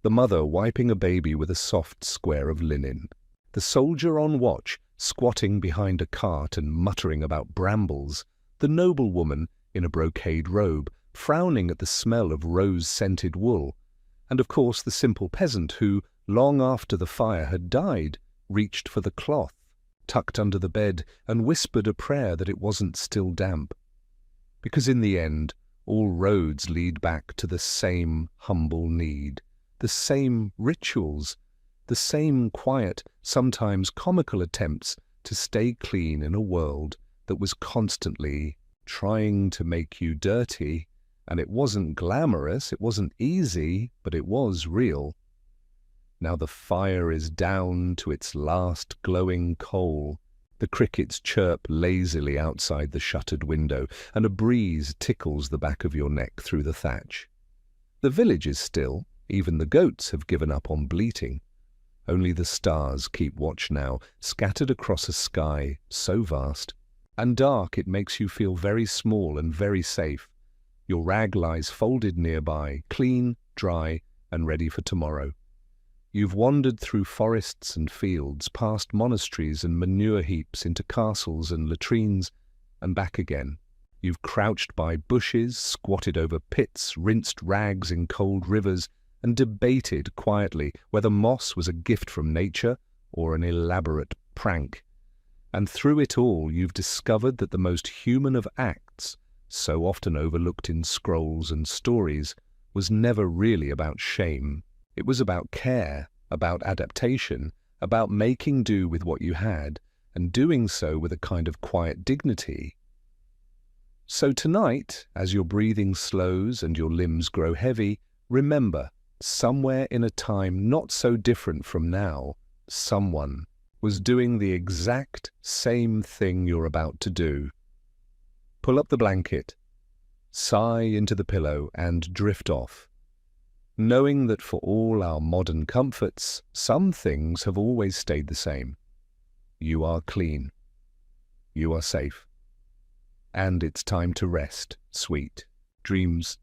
The mother wiping a baby with a soft square of linen, the soldier on watch squatting behind a cart and muttering about brambles, the noblewoman in a brocade robe frowning at the smell of rose-scented wool, and of course the simple peasant who, long after the fire had died, reached for the cloth, tucked under the bed, and whispered a prayer that it wasn't still damp. Because in the end, all roads lead back to the same humble need, the same rituals, the same quiet, sometimes comical attempts to stay clean in a world that was constantly trying to make you dirty. And it wasn't glamorous, it wasn't easy, but it was real. Now the fire is down to its last glowing coal. The crickets chirp lazily outside the shuttered window, and a breeze tickles the back of your neck through the thatch. The village is still, even the goats have given up on bleating. Only the stars keep watch now, scattered across a sky so vast and dark it makes you feel very small and very safe. Your rag lies folded nearby, clean, dry, and ready for tomorrow. You've wandered through forests and fields, past monasteries and manure heaps, into castles and latrines, and back again. You've crouched by bushes, squatted over pits, rinsed rags in cold rivers, and debated quietly whether moss was a gift from nature or an elaborate prank. And through it all you've discovered that the most human of acts, so often overlooked in scrolls and stories, was never really about shame. It was about care, about adaptation, about making do with what you had, and doing so with a kind of quiet dignity. So tonight, as your breathing slows and your limbs grow heavy, remember, somewhere in a time not so different from now, someone was doing the exact same thing you're about to do. Pull up the blanket, sigh into the pillow, and drift off, knowing that for all our modern comforts, some things have always stayed the same. You are clean. You are safe. And it's time to rest, sweet dreams.